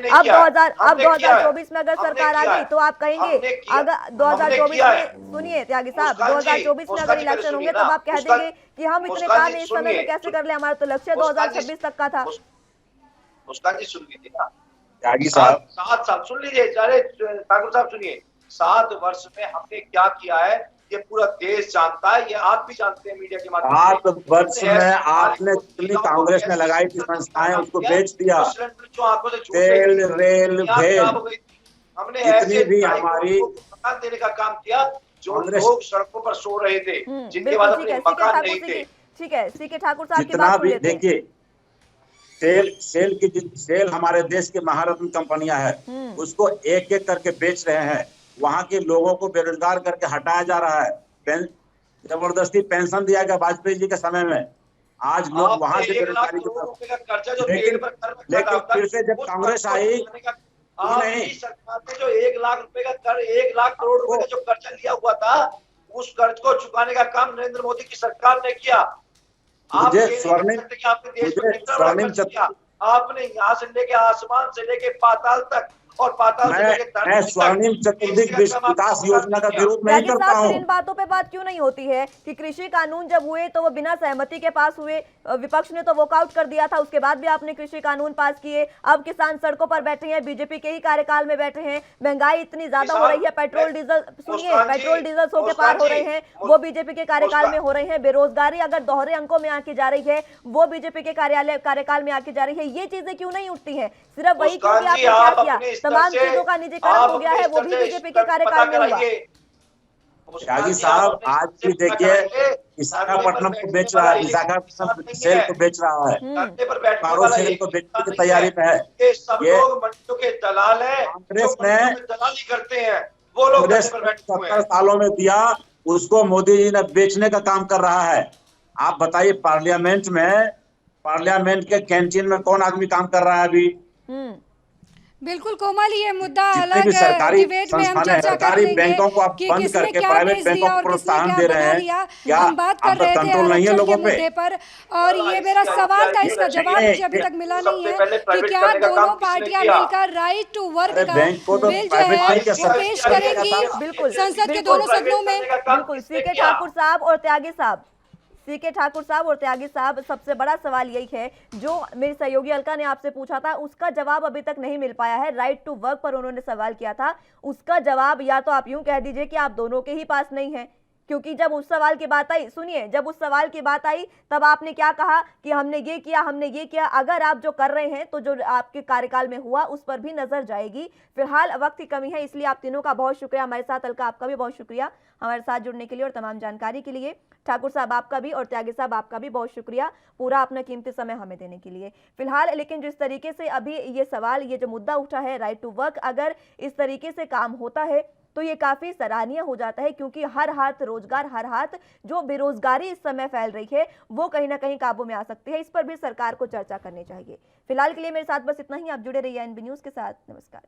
अब 2024 में अगर सरकार आ गई तो आप कहेंगे, अगर 2024 में, सुनिए त्यागी साहब, 2024 में अगर इलेक्शन होंगे तब आप कह देंगे कि हम इतने काम इस समय में कैसे कर ले? हमारा तो लक्ष्य 2026 तक का था। मुस्कान जी सुन लीजिए ना, त्यागी साहब 7 साल सुन लीजिए, ठाकुर साहब सुनिए, 7 वर्ष में हमने क्या किया है ये पूरा देश जानता है, ये आप भी जानते हैं मीडिया के माध्यम से। 7 वर्ष में आपने जितनी कांग्रेस ने लगाई थी संस्थाएं उसको बेच दिया। तेल, रेल, भेल, हमने जितनी भी हमारी मकान देने का काम किया, जो लोग सड़कों पर सो रहे थे, जिनके पास अपने मकान नहीं थे। ठीक है, सीके ठाकुर साहब की जितना बात भी देखिए, सेल हमारे देश की महारत्न कंपनियां हैं, उसको एक एक करके बेच रहे हैं। वहां के लोगों को बेरोजगार करके हटाया जा रहा है। जबरदस्ती पेंशन दिया गया वाजपेयी जी के समय में। आज लोग वहां से बेरोजगारी की तरफ, लेकिन फिर से जब कांग्रेस आई, नहीं सरकार ने जो 1 लाख रुपए का कर, 1 लाख करोड़ रुपए का जो कर्जा लिया हुआ था, उस कर्ज को चुकाने का काम नरेंद्र मोदी की सरकार ने किया। मुझे स्वर्णिम आपने यहाँ से लेके आसमान से लेके पाताल तक, और पाताल से लेके मैं स्वर्णिम चतुर्दिक विकास योजना का विरोध नहीं करता हूँ। इन बातों पे बात क्यों नहीं होती है कि कृषि कानून जब हुए तो वो बिना सहमति के पास हुए, विपक्ष ने तो वॉकआउट कर दिया था, उसके बाद भी आपने कृषि कानून पास किए। अब किसान सड़कों पर बैठे हैं, बीजेपी के ही कार्यकाल में बैठे हैं। महंगाई इतनी ज्यादा हो रही है, पेट्रोल डीजल, सुनिए, पेट्रोल डीजल 100 के पार हो रहे हैं, वो बीजेपी के कार्यकाल में हो रहे हैं। बेरोजगारी अगर दोहरे अंकों में आकी जा रही है, वो बीजेपी के कार्यकाल में आकी जा रही है। ये चीजें क्यों नहीं उठती है? सिर्फ वही क्योंकि आपने क्या किया, तमाम चीजों का निजीकरण हो गया है, वो भी बीजेपी के कार्यकाल में हुआ। त्यागी साहब आज भी देखिए, विशाखापट्टनम को बेच रहा है, विशाखापट्टनम सेल को बेच रहा है, कारो सेल को बेचने की तैयारी में है। ये मंडियों के दलाल है, कांग्रेस ने दलाली करते हैं, वो लोग 70 सालों में दिया, उसको मोदी जी ने बेचने का काम कर रहा है। आप बताइए, पार्लियामेंट के कैंटीन में कौन आदमी काम कर रहा है अभी? बिल्कुल कोमल, ये मुद्दा जितने अलग भी सरकारी डिबेट में हम संस्थान है, चर्चा सरकारी करेंगे बैंकों को आप कि बंद किसने करके क्या प्राइवेट बेच बैंकों दिया को और किसने प्रोत्साहन क्या दे रहे बना हैं। लिया। क्या हम बात कर आपका रहे थे कंट्रोल नहीं है आरक्षण लोगों के पे? मुद्दे पर, और ये मेरा सवाल था, इसका जवाब मुझे अभी तक मिला नहीं है कि क्या दोनों पार्टियां मिलकर राइट टू वर्क का बैंक को तो बिल जो प्राइवेट है नहीं कर वो सकते। पेश करेंगी बिल्कुल, संसद के दोनों सदनों में। बिल्कुल, सीके ठाकुर साहब और त्यागी साहब, सीके ठाकुर साहब और त्यागी साहब, सबसे बड़ा सवाल यही है जो मेरी सहयोगी अलका ने आपसे पूछा था, उसका जवाब अभी तक नहीं मिल पाया है। राइट टू वर्क पर उन्होंने सवाल किया था, उसका जवाब या तो आप यूं कह दीजिए कि आप दोनों के ही पास नहीं है, क्योंकि जब उस सवाल की बात आई, सुनिए, जब उस सवाल की बात आई तब आपने क्या कहा कि हमने ये किया, हमने ये किया। अगर आप जो कर रहे हैं तो जो आपके कार्यकाल में हुआ उस पर भी नजर जाएगी। फिलहाल वक्त की कमी है, इसलिए आप तीनों का बहुत शुक्रिया हमारे साथ। अलका, आपका भी बहुत शुक्रिया हमारे साथ जुड़ने के लिए और तमाम जानकारी के लिए। ठाकुर साहब आपका भी, और त्यागी साहब आपका भी बहुत शुक्रिया पूरा अपना कीमती समय हमें देने के लिए। फिलहाल लेकिन जिस तरीके से अभी ये सवाल, ये जो मुद्दा उठा है राइट टू वर्क, अगर इस तरीके से काम होता है तो ये काफी सराहनीय हो जाता है, क्योंकि हर हाथ रोजगार, हर हाथ जो बेरोजगारी इस समय फैल रही है वो कहीं ना कहीं काबू में आ सकती है। इस पर भी सरकार को चर्चा करनी चाहिए। फिलहाल के लिए मेरे साथ बस इतना ही। आप जुड़े रहिए एनबी न्यूज के साथ। नमस्कार।